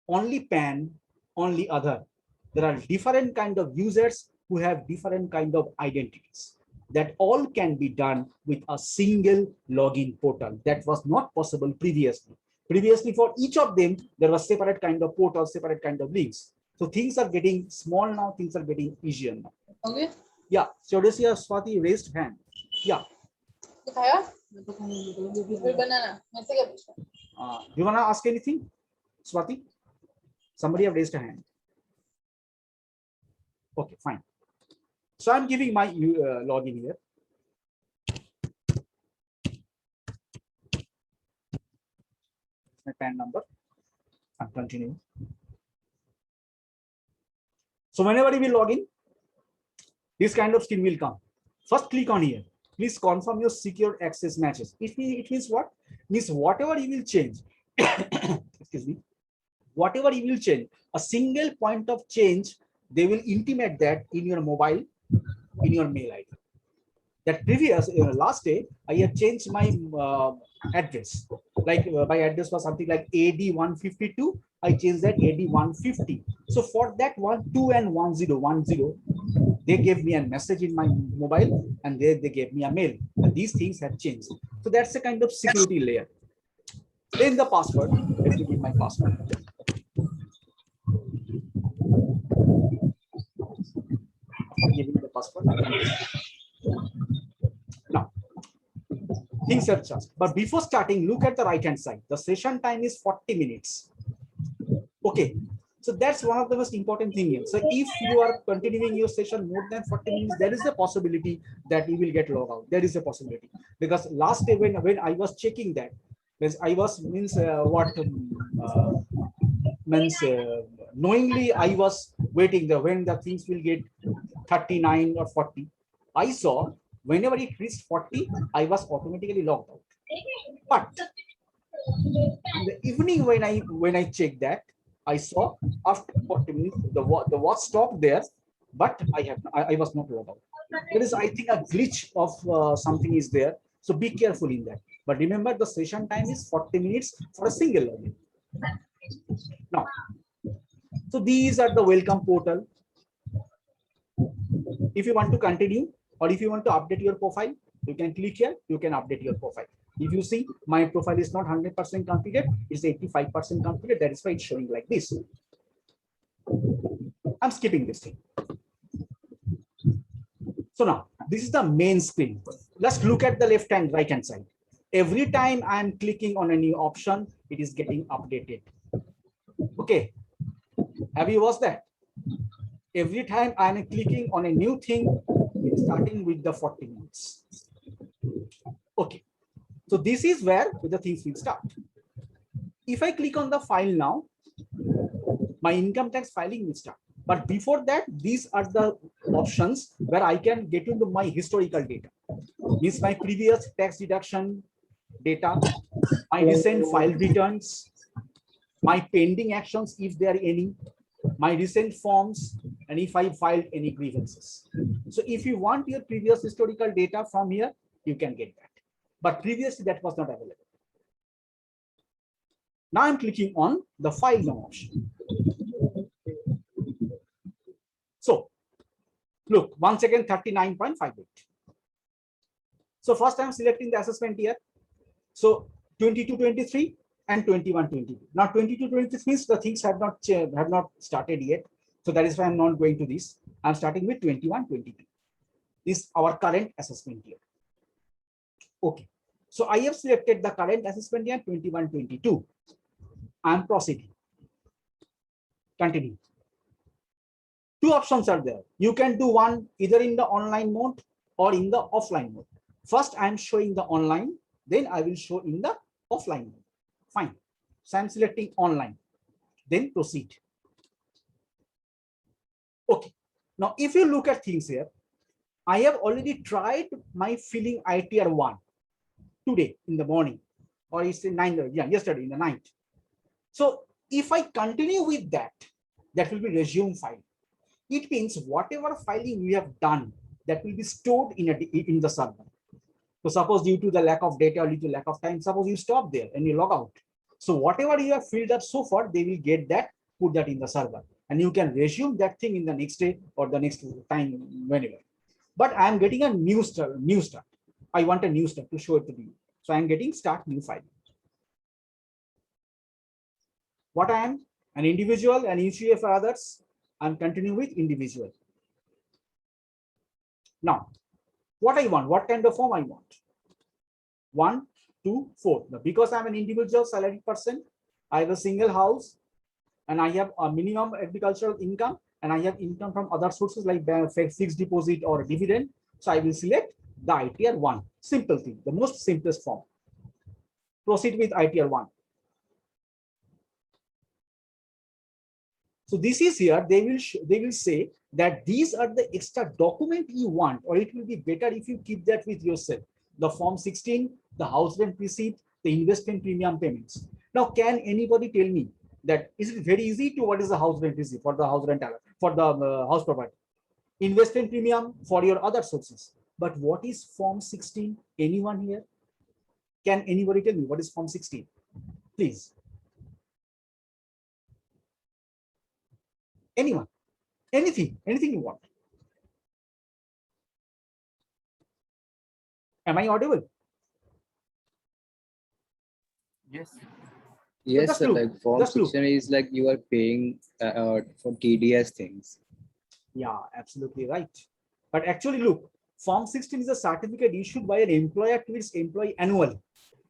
only PAN, only Aadhaar. There are different kind of users who have different kind of identities. that all can be done with a single login portal. That was not possible previously. Previously, for each of them, there was separate kind of portals, separate kind of links. So things are getting small now, things are getting easier now. Okay. Yeah, Chaudhary Swati raised hand. Yeah. दिखाया फिर बनाना मैं से क्या पूछा Do you want to ask anything, Swati? Somebody have raised a hand. Okay, fine. So I'm giving my login here. My PAN number. I'm continuing. So whenever you will log in, this kind of screen will come. First, click on here. Please confirm your secure access matches. It means what? Means whatever you will change. Excuse me. Whatever you will change, a single point of change, they will intimate that in your mobile, in your mail ID. That previous last day, I have changed my address. Like my address was something like AD 152. I changed that AD 150. So for that 12 and 1010, they gave me a message in my mobile, and they gave me a mail. And these things have changed. So that's a kind of security layer. Then the password. Let me give my password. Giving the password. Now, things have changed. But before starting, look at the right hand side. The session time is 40 minutes. Okay. So that's one of the most important things here. So if you are continuing your session more than 40 minutes, there is a possibility that you will get logged out. There is a possibility. Because last day when I was checking that, because I was knowingly I was waiting when the things will get 39 or 40. I saw whenever it reached 40, I was automatically logged out. But in the evening when I checked that, I saw after 40 minutes the watch stopped there, but I was not logged out. There is, I think, a glitch of something is there. So be careful in that. But remember, the session time is 40 minutes for a single login. Now, so these are the welcome portal. If you want to continue or if you want to update your profile, you can click here, you can update your profile. If you see my profile is not 100% completed, it's 85% completed. That is why it's showing like this. I'm skipping this thing. So now this is the main screen. Let's look at the left and right hand side. Every time I'm clicking on a new option, it is getting updated. Okay. Have you watched that? Every time I'm clicking on a new thing, it's starting with the 40 minutes. Okay. So this is where the things will start. If I click on the file now, my income tax filing will start. But before that, these are the options where I can get into my historical data. Means my previous tax deduction data, my recent file returns, my pending actions if there are any, my recent forms, and if I filed any grievances. So if you want your previous historical data from here, you can get that. But previously that was not available. Now I'm clicking on the file now option. So look, once again 39.58. So first I'm selecting the assessment year. So 22-23 and 21-22. Now 22-23 means the things have not started yet. So that is why I'm not going to this. I'm starting with 21-22. This is our current assessment year. Okay. So I have selected the current assessment year 21-22. I'm proceeding. Continue. Two options are there. You can do one either in the online mode or in the offline mode. First, I'm showing the online, then I will show in the offline mode. Fine. So I'm selecting online, then proceed. Okay. Now, if you look at things here, I have already tried my filling ITR 1 today in the morning, or it's in yesterday in the night. So if I continue with that, that will be resume file. It means whatever filing we have done, that will be stored in the server. So suppose due to the lack of data or due to lack of time, suppose you stop there and you log out. So whatever you have filled up so far, they will get that, put that in the server. And you can resume that thing in the next day or the next time, whenever. but I am getting a new start. I want a new start to show it to you. So I am getting start new file. What I am? An individual, an issue for others. I'm continuing with individual. Now, what I want, what kind of form I want? 1, 2, 4. Now, because I'm an individual salaried person, I have a single house and I have a minimum agricultural income and I have income from other sources like fixed deposit or dividend. So I will select the ITR 1. Simple thing, the most simplest form. Proceed with ITR 1. So this is here, they will say that these are the extra document you want, or it will be better if you keep that with yourself. The form 16, the house rent receipt, the investment premium payments. Now, can anybody tell me that is it very easy to what is the house rent receipt for the house rent for the house property, investment premium for your other sources. But what is form 16? Anyone here? Can anybody tell me what is form 16? Please. Anyone? Anything you want. Am I audible? Yes. Yes, just sir. look, Like form just look. 16 is like you are paying for TDS things. Yeah, absolutely right. But actually, look, form 16 is a certificate issued by an employer to its employee annually.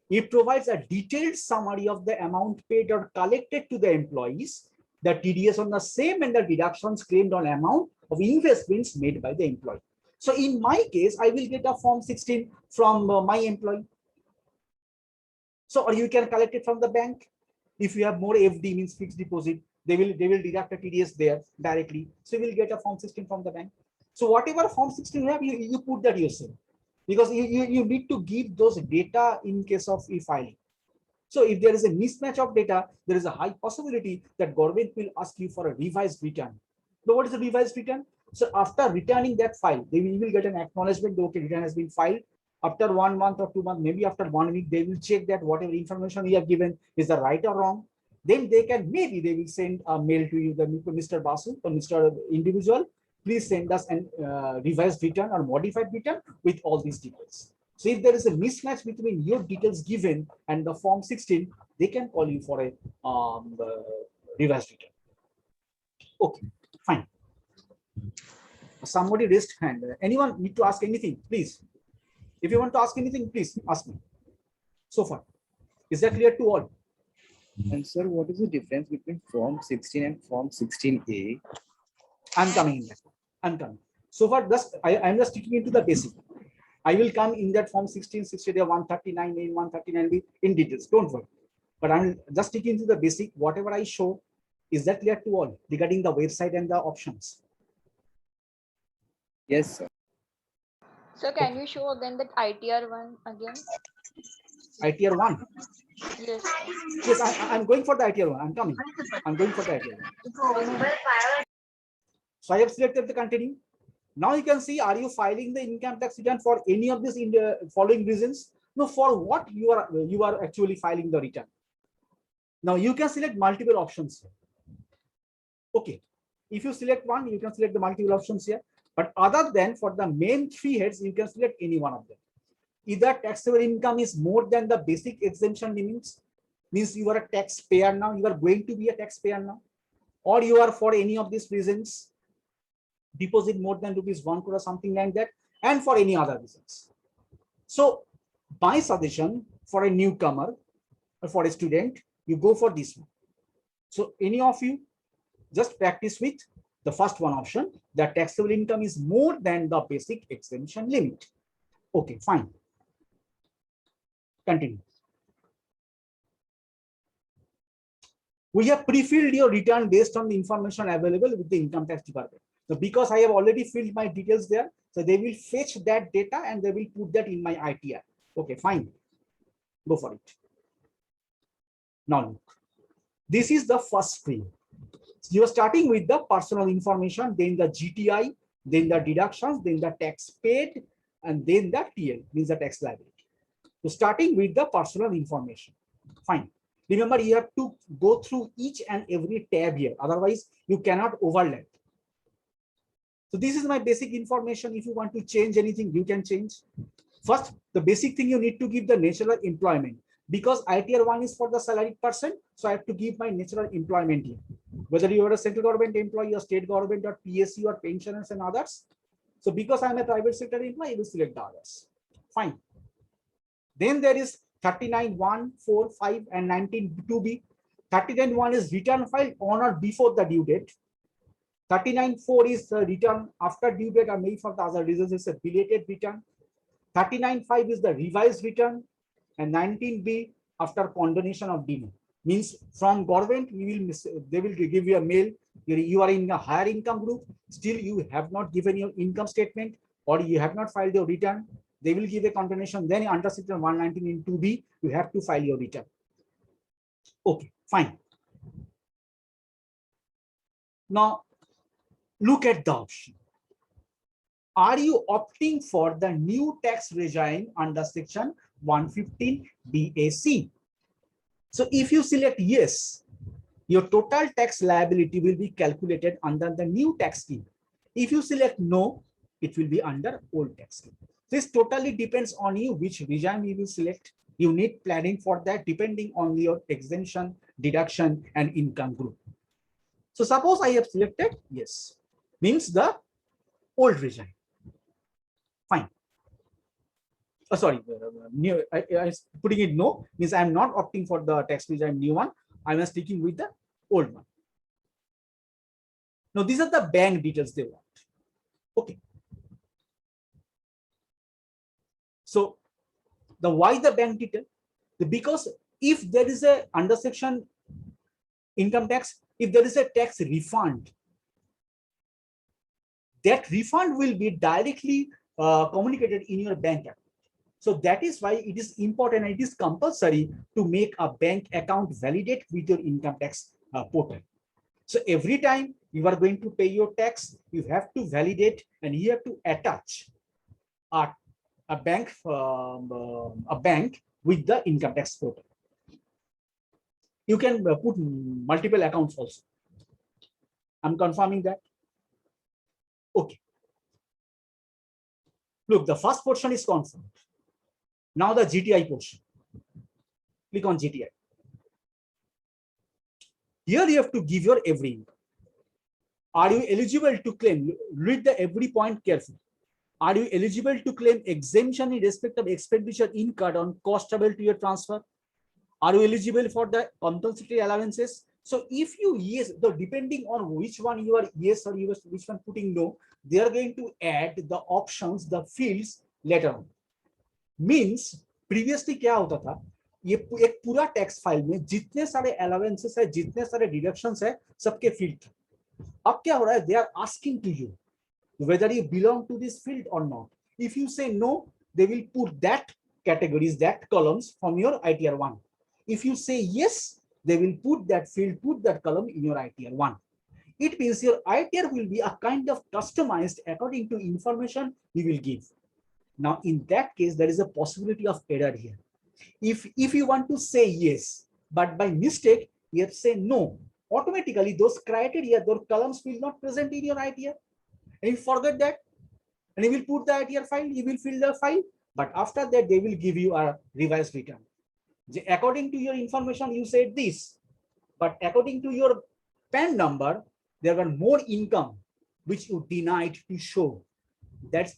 It provides a detailed summary of the amount paid or collected to the employees, the TDS on the same, and the deductions claimed on amount of investments made by the employee. So in my case, I will get a form 16 from my employee. So, or you can collect it from the bank. If you have more FD, means fixed deposit, they will deduct a TDS there directly. So you will get a form 16 from the bank. So whatever form 16 you have, you put that yourself, because you need to give those data in case of e-filing. So if there is a mismatch of data, there is a high possibility that government will ask you for a revised return. So what is a revised return? So after returning that file, they will get an acknowledgement that okay, return has been filed. After 1 month or 2 months, maybe after 1 week, they will check that whatever information you have given is the right or wrong. Then they will send a mail to you, the Mr. Basu or Mr. Individual. Please send us an revised return or modified return with all these details. So if there is a mismatch between your details given and the form 16, they can call you for a revised return. Okay, fine. Somebody raised hand. Anyone need to ask anything, please? If you want to ask anything, please ask me. So far, is that clear to all? And sir, what is the difference between form 16 and form 16A? I'm coming in that. I'm coming. So far, I'm just sticking into the basic. I will come in that form 16, 60, 139, 139 in details. Don't worry. But I'm just sticking to the basic. Whatever I show, is that clear to all regarding the website and the options? Yes, sir. So can you show again that ITR one again? ITR 1. Yes. Yes, I'm going for the ITR 1. I'm coming. I'm going for the ITR 1. So I have selected the continue. Now you can see, are you filing the income tax return for any of these in the following reasons? No, for what you are actually filing the return. Now you can select multiple options. Okay, if you select one, you can select the multiple options here. But other than for the main 3 heads, you can select any one of them. Either taxable income is more than the basic exemption limits, means you are a taxpayer now, you are going to be a taxpayer now, or you are for any of these reasons, deposit more than ₹1 crore or something like that, and for any other reasons. So my suggestion for a newcomer or for a student, you go for this one. So any of you just practice with the first one option, that taxable income is more than the basic exemption limit. Okay, fine. Continue. We have pre-filled your return based on the information available with the income tax department. So because I have already filled my details there, so they will fetch that data and they will put that in my ITR. Okay, fine. Go for it. Now look, this is the first screen. You are starting with the personal information, then the GTI, then the deductions, then the tax paid, and then the TL, means the tax liability. So starting with the personal information. Fine. Remember, you have to go through each and every tab here. Otherwise, you cannot overlap. So this is my basic information. If you want to change anything, you can change. First, the basic thing you need to give the natural employment, because ITR 1 is for the salaried person. So I have to give my natural employment here. Whether you are a central government employee or state government or PSU or pensioners and others. So because I'm a private sector employee, I will select the others. Fine. Then there is 39(1), 4, 5 and 19(2)(b). 39(1) is return filed on or before the due date. 39(4) is return after due date or maybe for the other reasons it's a belated return. 39(5) is the revised return, and 19(b) after condonation of demand. Means from government they will give you a mail. You are in a higher income group, still you have not given your income statement or you have not filed your return. They will give a condonation. Then under section 119(2)(b), you have to file your return. Okay, fine. Now look at the option. Are you opting for the new tax regime under section 115 BAC? So if you select yes, your total tax liability will be calculated under the new tax scheme. If you select no, it will be under old tax scheme. This totally depends on you which regime you will select. You need planning for that depending on your exemption, deduction, and income group. So suppose I have selected yes, means the old regime. Fine. Oh, sorry, new. I putting it no means I am not opting for the tax regime new one. I am sticking with the old one. Now these are the bank details they want. Okay. So the why the bank detail? Because if there is a under section income tax, if there is a tax refund, that refund will be directly communicated in your bank account. So that is why it is important and it is compulsory to make a bank account validate with your income tax portal. So every time you are going to pay your tax, you have to validate and you have to attach a bank with the income tax portal. You can put multiple accounts also. I'm confirming that. Okay. Look, the first portion is confirmed. Now the GTI portion. Click on GTI. Here you have to give your every income. Are you eligible to claim? Read the every point carefully. Are you eligible to claim exemption in respect of expenditure incurred on cost able to your transfer? Are you eligible for the compulsory allowances? So if you yes, though depending on which one you are yes or you are which one putting no, they are going to add the options, the fields later on. Means previously क्या होता था, ये एक पूरा tax file में जितने सारे allowances है, जितने सारे डिडक्शंस है, सबके फील्ड थे. अब क्या हो रहा है? They are asking to you whether you belong to this field or not. If you say no, they will put that categories, that columns from your ITR 1. If you say yes, they will put that field, put that column in your ITR 1. It means your ITR will be a kind of customized according to information you will give. Now, in that case, there is a possibility of error here. If you want to say yes, but by mistake, you have to say no, automatically those criteria, those columns will not present in your ITR. And you forget that, and you will put the ITR file, you will fill the file, but after that, they will give you a revised return. According to your information, you said this, but according to your PAN number, there were more income which you denied to show. That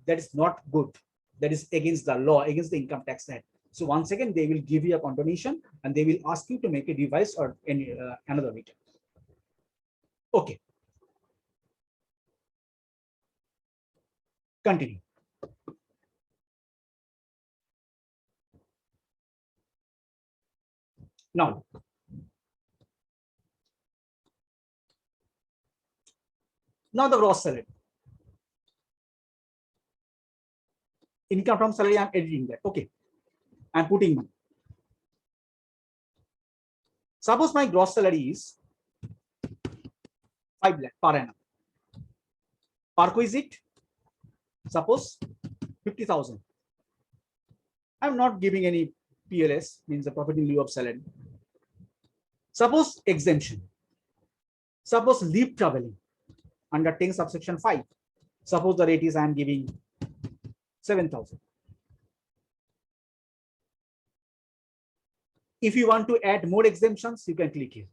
is not good. That is against the law, against the Income Tax Act. So once again, they will give you a condonation and they will ask you to make a revised or any another return. Okay. Continue. Now, the gross salary. Income from salary, I'm editing that. Okay. I'm putting money. Suppose my gross salary is 5 lakh per annum. PARCO is it? Suppose 50,000. I'm not giving any PLS, means the profit in lieu of salary. Suppose exemption. Suppose leave traveling. under 10 subsection 5. Suppose the rate is I am giving 7,000. If you want to add more exemptions, you can click here.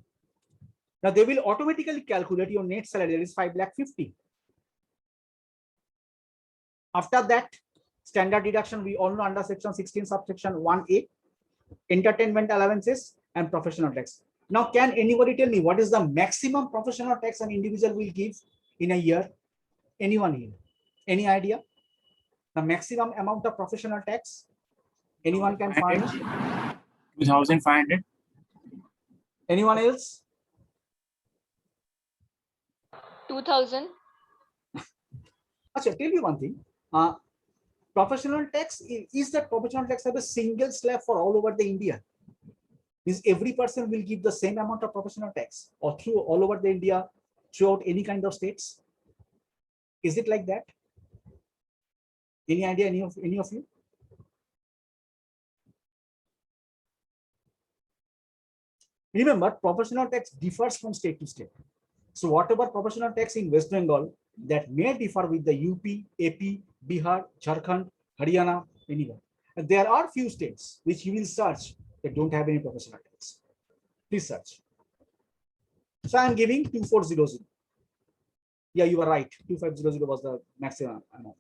Now they will automatically calculate your net salary, that is 5,50,000. After that, standard deduction we all know under section 16 subsection 1A, entertainment allowances and professional tax. Now, can anybody tell me what is the maximum professional tax an individual will give in a year? Anyone here? Any idea? The maximum amount of professional tax? Anyone can find? 2,500. Anyone else? 2000. Actually, tell you one thing. Professional tax is that professional tax have a single slab for all over the India. Means every person will give the same amount of professional tax, or through all over the India, throughout any kind of states. Is it like that? Any idea? Any of you? Remember, professional tax differs from state to state. So whatever professional tax in West Bengal, that may differ with the UP, AP, Bihar, Jharkhand, Haryana, anywhere. And there are few states which you will search that don't have any professional tax. Please search. So I am giving 2400. Yeah, you are right. 2500 was the maximum amount.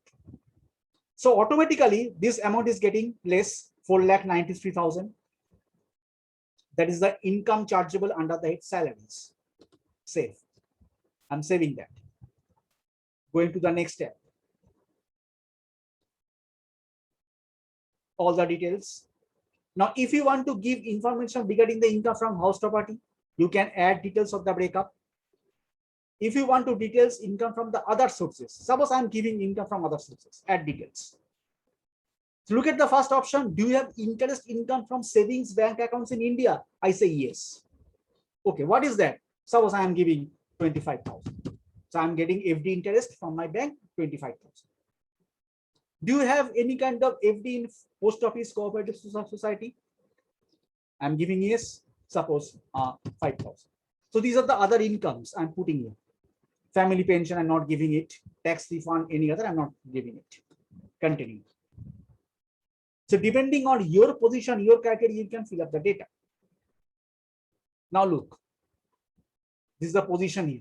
So automatically this amount is getting less, 4,93,000. That is the income chargeable under the head salaries. Save. I'm saving that. Going to the next step. All the details. Now, if you want to give information regarding the income from house property, you can add details of the breakup. If you want to details income from the other sources, suppose I'm giving income from other sources, add details. So look at the first option. Do you have interest income from savings bank accounts in India? I say yes. Okay, what is that? Suppose I am giving 25,000. So I'm getting FD interest from my bank, 25,000. Do you have any kind of FD in post office cooperative society? I'm giving yes, suppose 5,000. So these are the other incomes I'm putting here. Family pension, I'm not giving it. Tax refund, any other, I'm not giving it. Continue. So depending on your position, your criteria, you can fill up the data. Now look, this is the position here.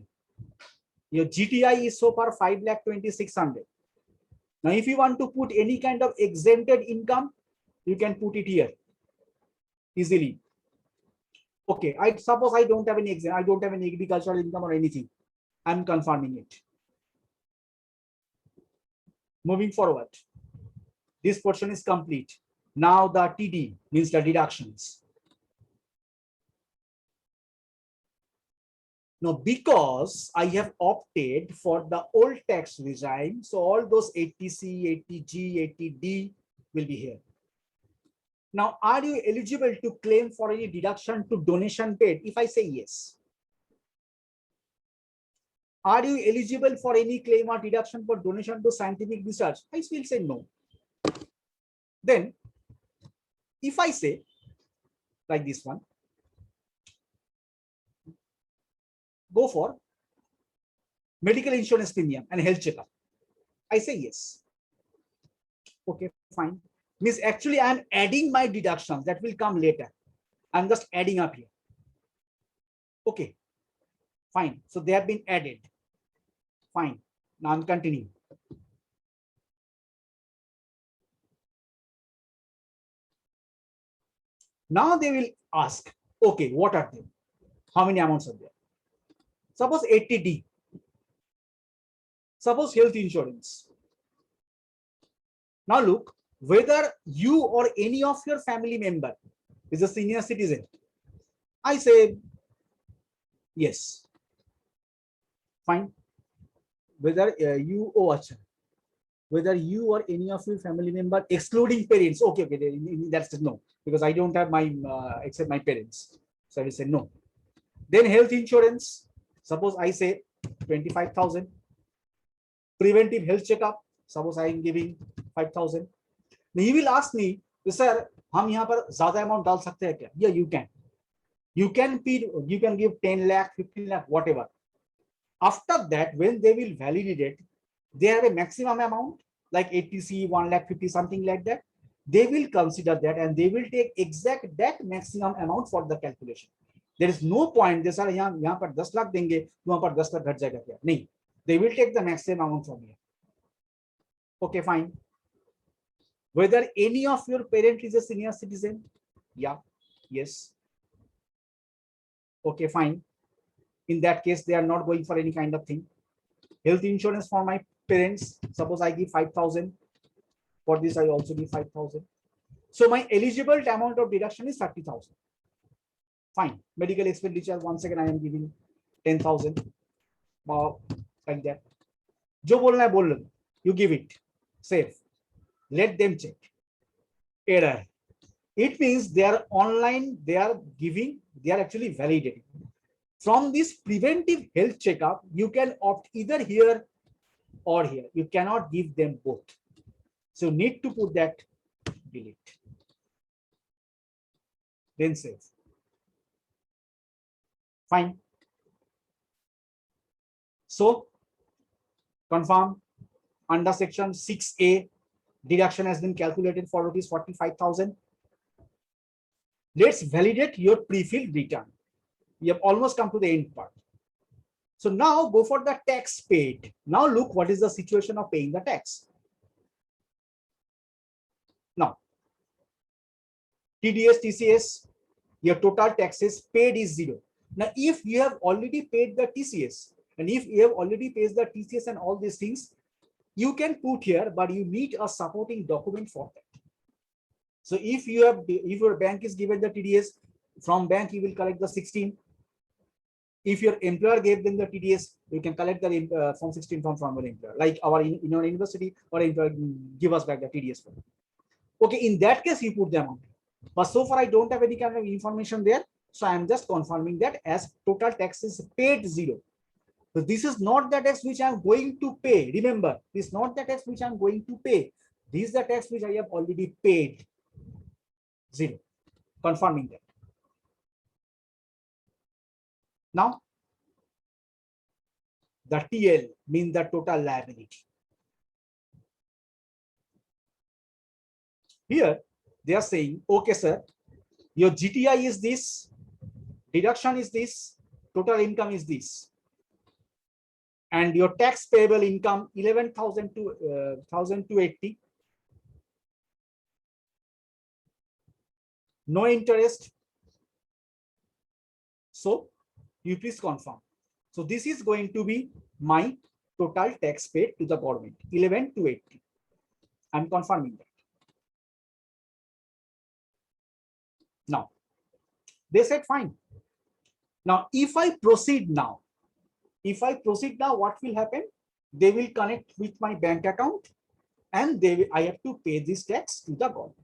Your GTI is so far 5,26,000. Now, if you want to put any kind of exempted income, you can put it here easily. Okay, I suppose I don't have any exempt, I don't have any agricultural income or anything. I'm confirming it. Moving forward, this portion is complete. Now the TD means the deductions. Now, because I have opted for the old tax regime, so all those 80C, 80G, 80D will be here. Now, are you eligible to claim for any deduction to donation paid? If I say yes. Are you eligible for any claim or deduction for donation to scientific research? I will say no. Then, if I say like this one, go for medical insurance premium and health checkup. I say yes. Okay, fine. Means actually I'm adding my deductions that will come later. I'm just adding up here. Okay, fine. So they have been added. Fine. Now I'm continuing. Now they will ask, okay, what are they? How many amounts are there? Suppose 80D. Suppose health insurance. Now look, whether you or any of your family member is a senior citizen. I say yes. Fine. Whether you or whether you or any of your family member, excluding parents. Okay, that's no, because I don't have my except my parents. So I will say no. Then health insurance. Suppose I say 25,000. Preventive health checkup. Suppose I am giving 5,000. Now you will ask me, sir, हम यहाँ पर ज़्यादा amount डाल सकते हैं क्या? Yeah, you can. You can give 10 lakh, 15 lakh, whatever. After that, when they will validate it, they have a maximum amount like 80C, 1,50,000, something like that. They will consider that and they will take exact that maximum amount for the calculation. There is no point they say यहाँ पर 10 लाख देंगे वहाँ पर 10 लाख घट जाएगा क्या? नहीं. They will take the maximum amount from here. Okay, fine. Whether any of your parent is a senior citizen? Yeah. Yes. Okay, fine. In that case, they are not going for any kind of thing. Health insurance for my parents. Suppose I give 5,000. For this, I also give 5,000. So my eligible amount of deduction is 30,000. Fine. Medical expenditure, once again, I am giving 10,000. Like that. Jo bolna hai bol lo. You give it. Save. Let them check. Error. It means they are online, they are giving, they are actually validating. From this preventive health checkup, you can opt either here or here. You cannot give them both. So need to put that, delete. Then save. Fine. So confirm under section 6A, deduction has been calculated for rupees 45,000. Let's validate your pre-filled return. We have almost come to the end part. So now go for the tax paid. Now look what is the situation of paying the tax. Now, TDS, TCS, your total taxes paid is 0. Now, if you have already paid the TCS, and if you have already paid the TCS and all these things, you can put here, but you need a supporting document for that. So if you have, if your bank is given the TDS, from bank you will collect the 16. If your employer gave them the TDS, you can collect the Form 16 from your employer. Like our in our university, or employer give us back the TDS form. Okay, in that case you put the amount. But so far I don't have any kind of information there, so I am just confirming that as total tax is paid 0. So this is not the tax which I am going to pay. Remember, this is not the tax which I am going to pay. This is the tax which I have already paid. 0. Confirming that. Now, the TL means the total liability. Here, they are saying, okay, sir, your GTI is this, deduction is this, total income is this. And your tax payable income 11,280. No interest. So you please confirm. So this is going to be my total tax paid to the government, 11,280. I'm confirming that. Now, they said fine. Now, if I proceed now, what will happen? They will connect with my bank account and I have to pay this tax to the government.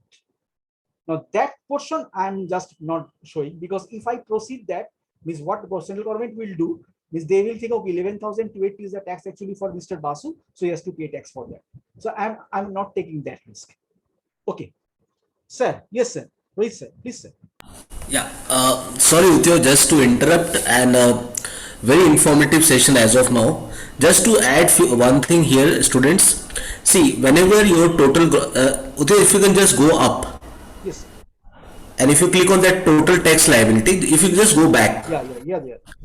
Now that portion I'm just not showing, because if I proceed, that means what the central government will do is they will think, okay, 11,280 is the tax actually for Mr. Basu, so he has to pay tax for that. So I'm not taking that risk. Okay, sir. Yes, sir. Please, sir. Please, sir. Yeah. Sorry, Uthyo, just to interrupt, and very informative session as of now. Just to add one thing here, students. See, whenever your total, Uthyo, if you can just go up. Yes. And if you click on that total tax liability, if you just go back. Yeah.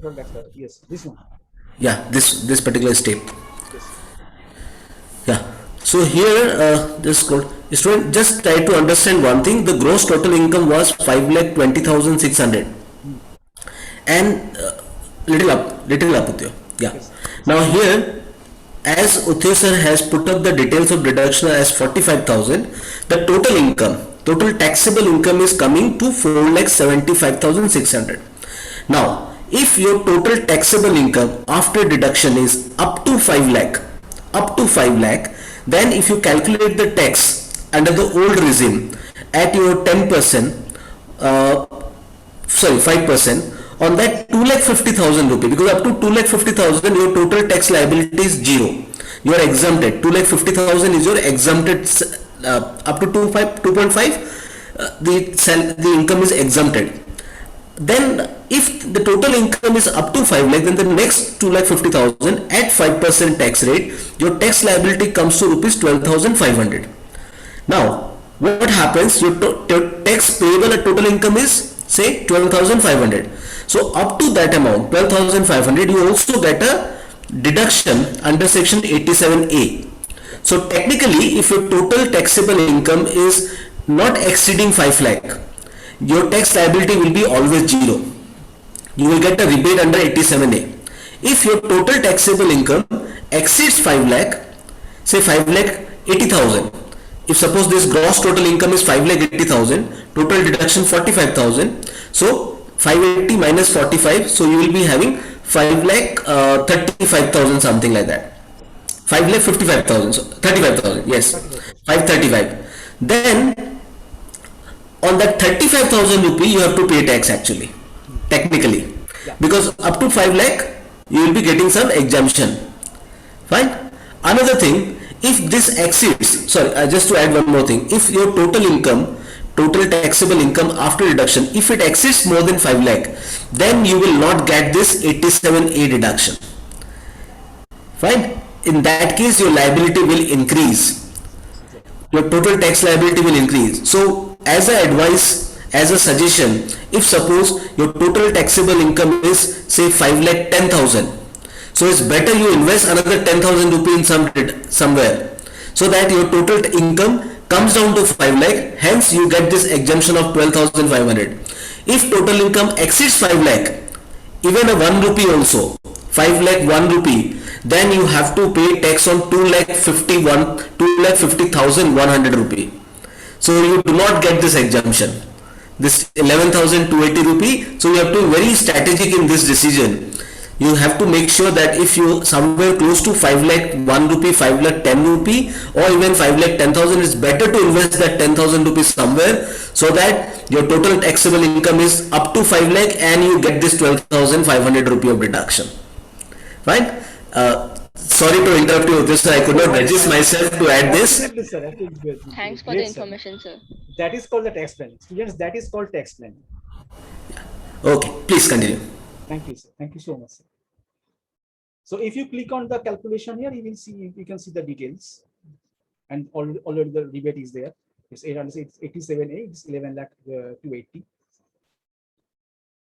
Total tax liability. Yes, this one. Yeah, this particular step. Yes. Yeah. So here, just student, just try to understand one thing. The gross total income was 5,20,600, and little up, Uthyo. Yeah. Yes. Now here, as Uthyo sir has put up the details of deduction as 45,000, the total income, total taxable income is coming to 4,75,600. Now, if your total taxable income after deduction is up to 5 lakh, then if you calculate the tax under the old regime at your 10%, 5%, on that 2,50,000 rupee, because up to 2,50,000 your total tax liability is 0. You are exempted. 2,50,000 is your exempted, up to 2.5, the income is exempted. then if the total income is up to 5 lakh, then the next 2,50,000 at 5% tax rate, your tax liability comes to rupees 12,500. Now, what happens? Your tax payable at total income is say 12,500. So up to that amount, 12,500, you also get a deduction under section 87A. So technically, if your total taxable income is not exceeding 5 lakh, your tax liability will be always zero. You will get a rebate under 87A. If your total taxable income exceeds 5 lakh, say 5 lakh 80,000. If suppose this gross total income is 5 lakh 80,000, total deduction 45,000. So 580 minus 45, so you will be having 5 lakh 35,000, something like that. 5 lakh 55,000, so 35,000, yes, 535. Then on that 35,000 rupee you have to pay tax actually, technically, because up to 5 lakh you will be getting some exemption. Fine. Another thing, if this exceeds, sorry, just to add one more thing, if your total income, total taxable income after deduction, if it exceeds more than 5 lakh, then you will not get this 87A deduction. Fine. In that case, your liability will increase. Your total tax liability will increase. So, as a advice, as a suggestion, if suppose your total taxable income is say 5 lakh 10,000, so it's better you invest another 10,000 rupee in somewhere, so that your total income comes down to 5 lakh, hence you get this exemption of 12,500. If total income exceeds 5 lakh, even a 1 rupee also, 5 lakh 1 rupee, then you have to pay tax on 2,50,100 rupee. So you do not get this exemption, this 11,280 rupee. So you have to be very strategic in this decision. You have to make sure that if you somewhere close to 5 lakh 1 rupee, 5 lakh 10 rupee, or even 5 lakh 10,000, it's better to invest that 10,000 rupees somewhere, so that your total taxable income is up to 5 lakh and you get this 12,500 rupee of deduction. Fine. Sorry to interrupt you with this, I could not resist myself to add this. Absolutely, sir. Absolutely. Thanks for Great, the sir. information, sir. That is called the tax planning. Students, that is called tax planning. Okay, please continue. Thank you, sir. Thank you so much, sir. So if you click on the calculation here, you will see, you can see the details, and already the rebate is there. It's 87A, it's 11 lakh 280.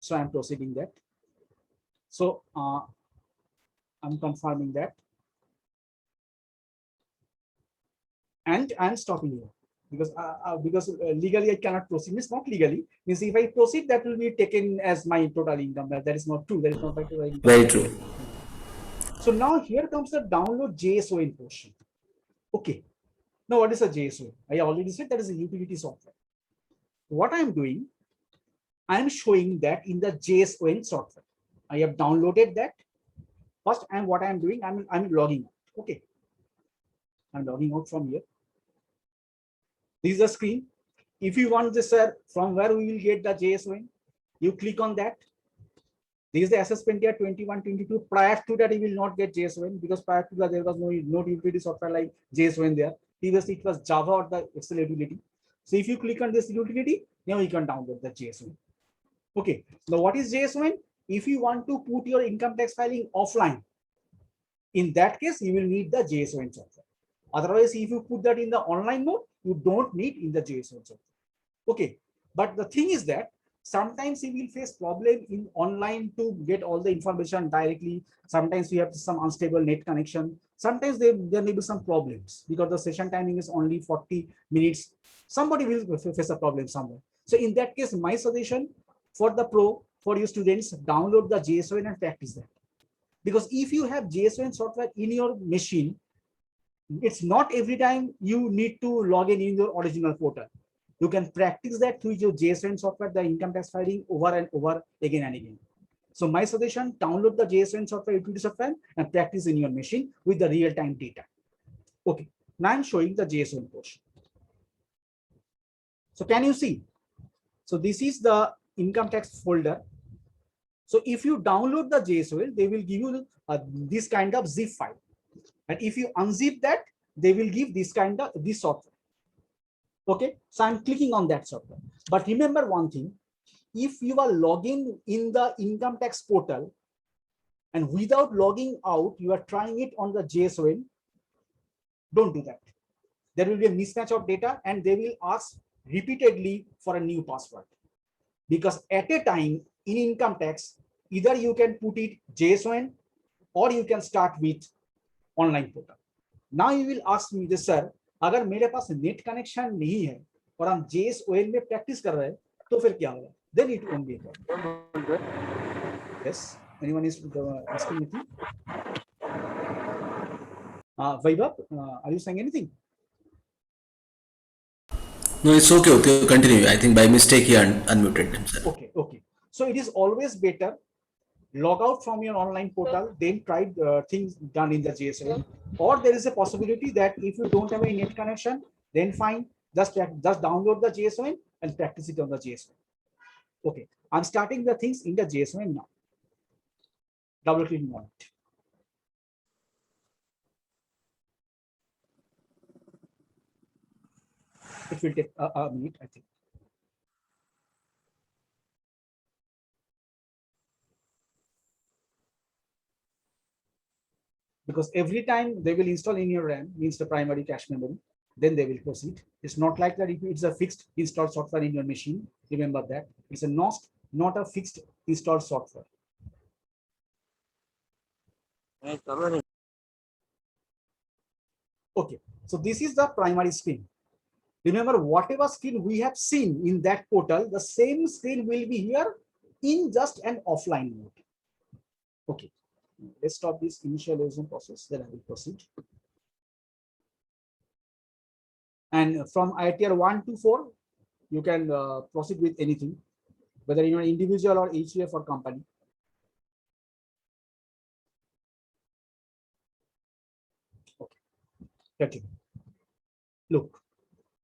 So I'm proceeding that. So I'm confirming that, and I'm stopping here because legally I cannot proceed. It's not legally. Means if I proceed, that will be taken as my total income. That is not true. That is not my total income. Very true. So now here comes the download JSON portion. Okay. Now what is a JSON? I already said that is a utility software. What I am doing, I am showing that in the JSON software. I have downloaded that first, and what I am doing, I'm logging out. Okay. I'm logging out from here. This is the screen. If you want this, from where we will get the JSON, you click on that. This is the assessment year 21-22. Prior to that, you will not get JSON, because prior to that there was no utility software like JSON there. Previously, it was Java or the Excel utility. So if you click on this utility, now you can download the JSON. Okay. Now what is JSON? If you want to put your income tax filing offline, in that case, you will need the JSON software. Otherwise, if you put that in the online mode, you don't need in the JSON software. Okay. But the thing is that sometimes you will face problem in online to get all the information directly. Sometimes we have some unstable net connection. Sometimes there may be some problems because the session timing is only 40 minutes. Somebody will face a problem somewhere. So in that case, my suggestion for the pro, for your students, download the JSON and practice that. Because if you have JSON software in your machine, it's not every time you need to log in your original portal. You can practice that through your JSON software, the income tax filing over and over again and again. So my suggestion, download the JSON software, utility software, and practice in your machine with the real-time data. Okay, now I'm showing the JSON portion. So can you see? So this is the income tax folder. So if you download the JSON, they will give you this kind of zip file. And if you unzip that, they will give this kind of this software. Okay, so I'm clicking on that software. But remember one thing, if you are logging in the income tax portal and without logging out, you are trying it on the JSON, don't do that. There will be a mismatch of data and they will ask repeatedly for a new password. Because at a time in income tax, either you can put it JSON or you can start with online portal. Now you will ask me this, sir, अगर मेरे पास net connection नहीं है और हम JSON में practice कर रहे हैं तो फिर क्या होगा? Then it won't be a problem. Yes, anyone is asking anything? Vaibhav, are you saying anything? No, it's okay. Okay, continue. I think by mistake he unmuted himself. Okay, okay. So it is always better log out from your online portal, then try things done in the JSON. Or there is a possibility that if you don't have a net connection, then fine, just download the JSON and practice it on the JSON. Okay, I'm starting the things in the JSON now. Double clicking on it. It will take a minute, I think. Because every time they will install in your RAM, means the primary cache memory, then they will proceed. It's not like that if it's a fixed installed software in your machine. Remember that it's a not a fixed installed software. Okay, so this is the primary screen. Remember, whatever screen we have seen in that portal, the same screen will be here in just an offline mode. Okay, let's stop this initialization process, then I will proceed. And from ITR 1 to 4, you can proceed with anything, whether you're an individual or HUF or company. Okay, continue. Look,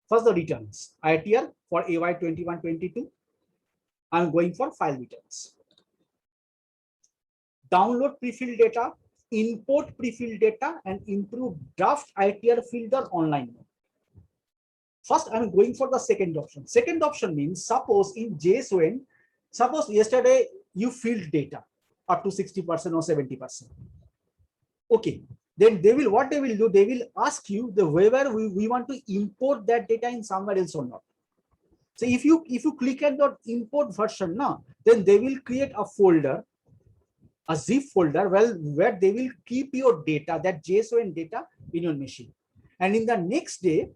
first the returns. ITR for AY 21-22. I'm going for file returns. Download pre-filled data, import pre-filled data, and improve draft ITR filter online mode. First, I'm going for the second option. Second option means suppose in JSON, suppose yesterday you filled data up to 60% or 70%. Okay, then they will, what they will do, they will ask you the whether we want to import that data in somewhere else or not. So if you click at the import version now, then they will create a folder, a zip folder, where they will keep your data, that JSON data in your machine. And in the next day,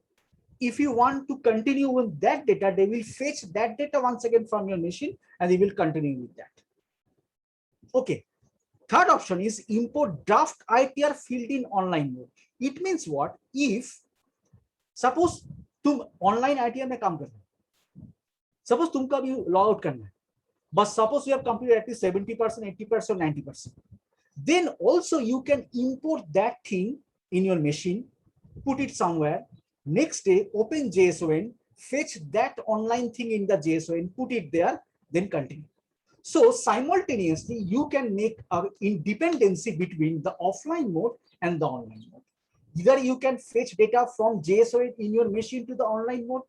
if you want to continue with that data, they will fetch that data once again from your machine and they will continue with that. Okay. Third option is import draft ITR field in online mode. It means what? If suppose तुम online ITR में काम कर रहे हो, suppose तुमको अभी log out करना है, but suppose you have completed at least 70%, 80%, 90%, then also you can import that thing in your machine, put it somewhere. Next day, open JSON, fetch that online thing in the JSON, put it there, then continue. So simultaneously, you can make an independency between the offline mode and the online mode. Either you can fetch data from JSON in your machine to the online mode,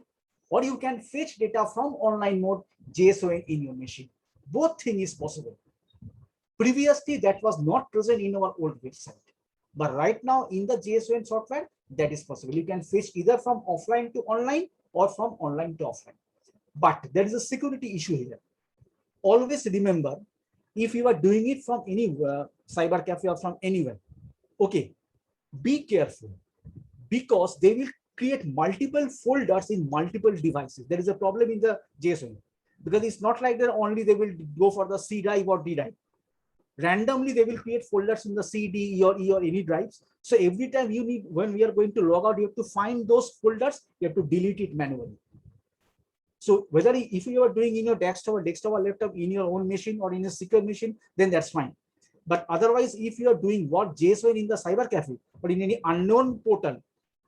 or you can fetch data from online mode JSON in your machine. Both things is possible. Previously, that was not present in our old website. But right now in the JSON software, that is possible. You can fetch either from offline to online or from online to offline. But there is a security issue here. Always remember, if you are doing it from any cyber cafe or from anywhere, okay, be careful, because they will create multiple folders in multiple devices. There is a problem in the JSON, because it's not like that only they will go for the C drive or D drive. Randomly, they will create folders in the C, D, E, or any drives. So every time you need, when we are going to log out, you have to find those folders, you have to delete it manually. So whether if you are doing in your desktop or laptop in your own machine or in a secure machine, then that's fine. But otherwise, if you are doing what JSON in the cyber cafe or in any unknown portal,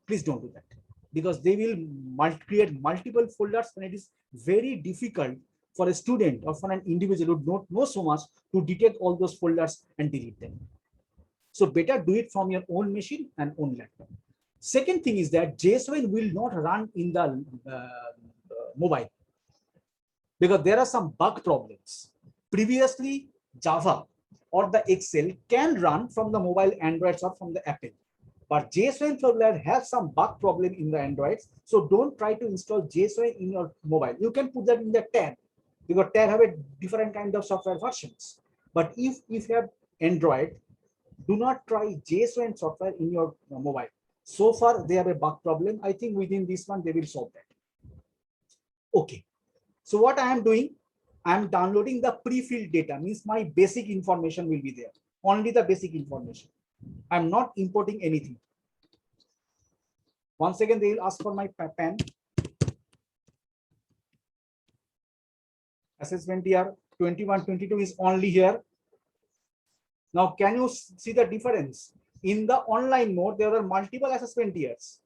please don't do that, because they will create multiple folders and it is very difficult for a student or for an individual who don't know so much to detect all those folders and delete them. So better do it from your own machine and own laptop. Second thing is that JSON will not run in the mobile. because there are some bug problems. Previously, Java or the Excel can run from the mobile Androids or from the Apple. But JSON Formular has some bug problem in the Androids. So don't try to install JSON in your mobile. You can put that in the tab because tab have a different kind of software versions. But if you have Android, do not try JSON software in your mobile. So far, they have a bug problem. I think within this one, they will solve that. Okay. So what I am doing, I am downloading the pre-filled data, means my basic information will be there. Only the basic information. I'm not importing anything. Once again, they will ask for my PAN. Assessment year 21-22 is only here. Now, can you see the difference? In the online mode, there were multiple assessment years.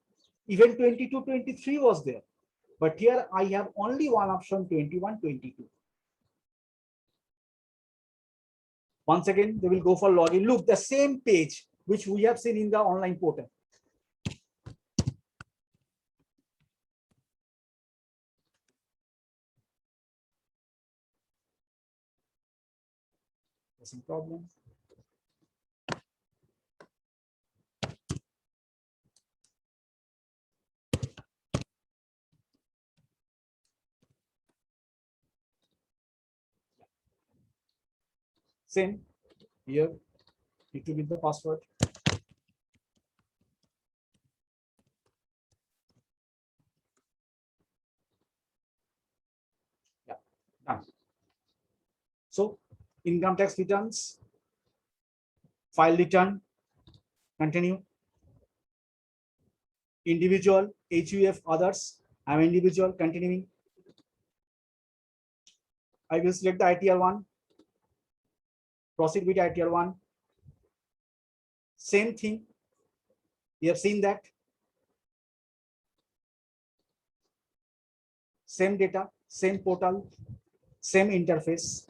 Even 22-23 was there. But here I have only one option, 21-22. Once again, they will go for login. Look, the same page which we have seen in the online portal. Some problem. Same here, need to give the password. Yeah, done. So income tax returns, file return, continue. Individual, HUF, others. I'm individual, continuing. I will select the ITR 1. Proceed with ITR 1. Same thing. You have seen that. Same data, same portal, same interface.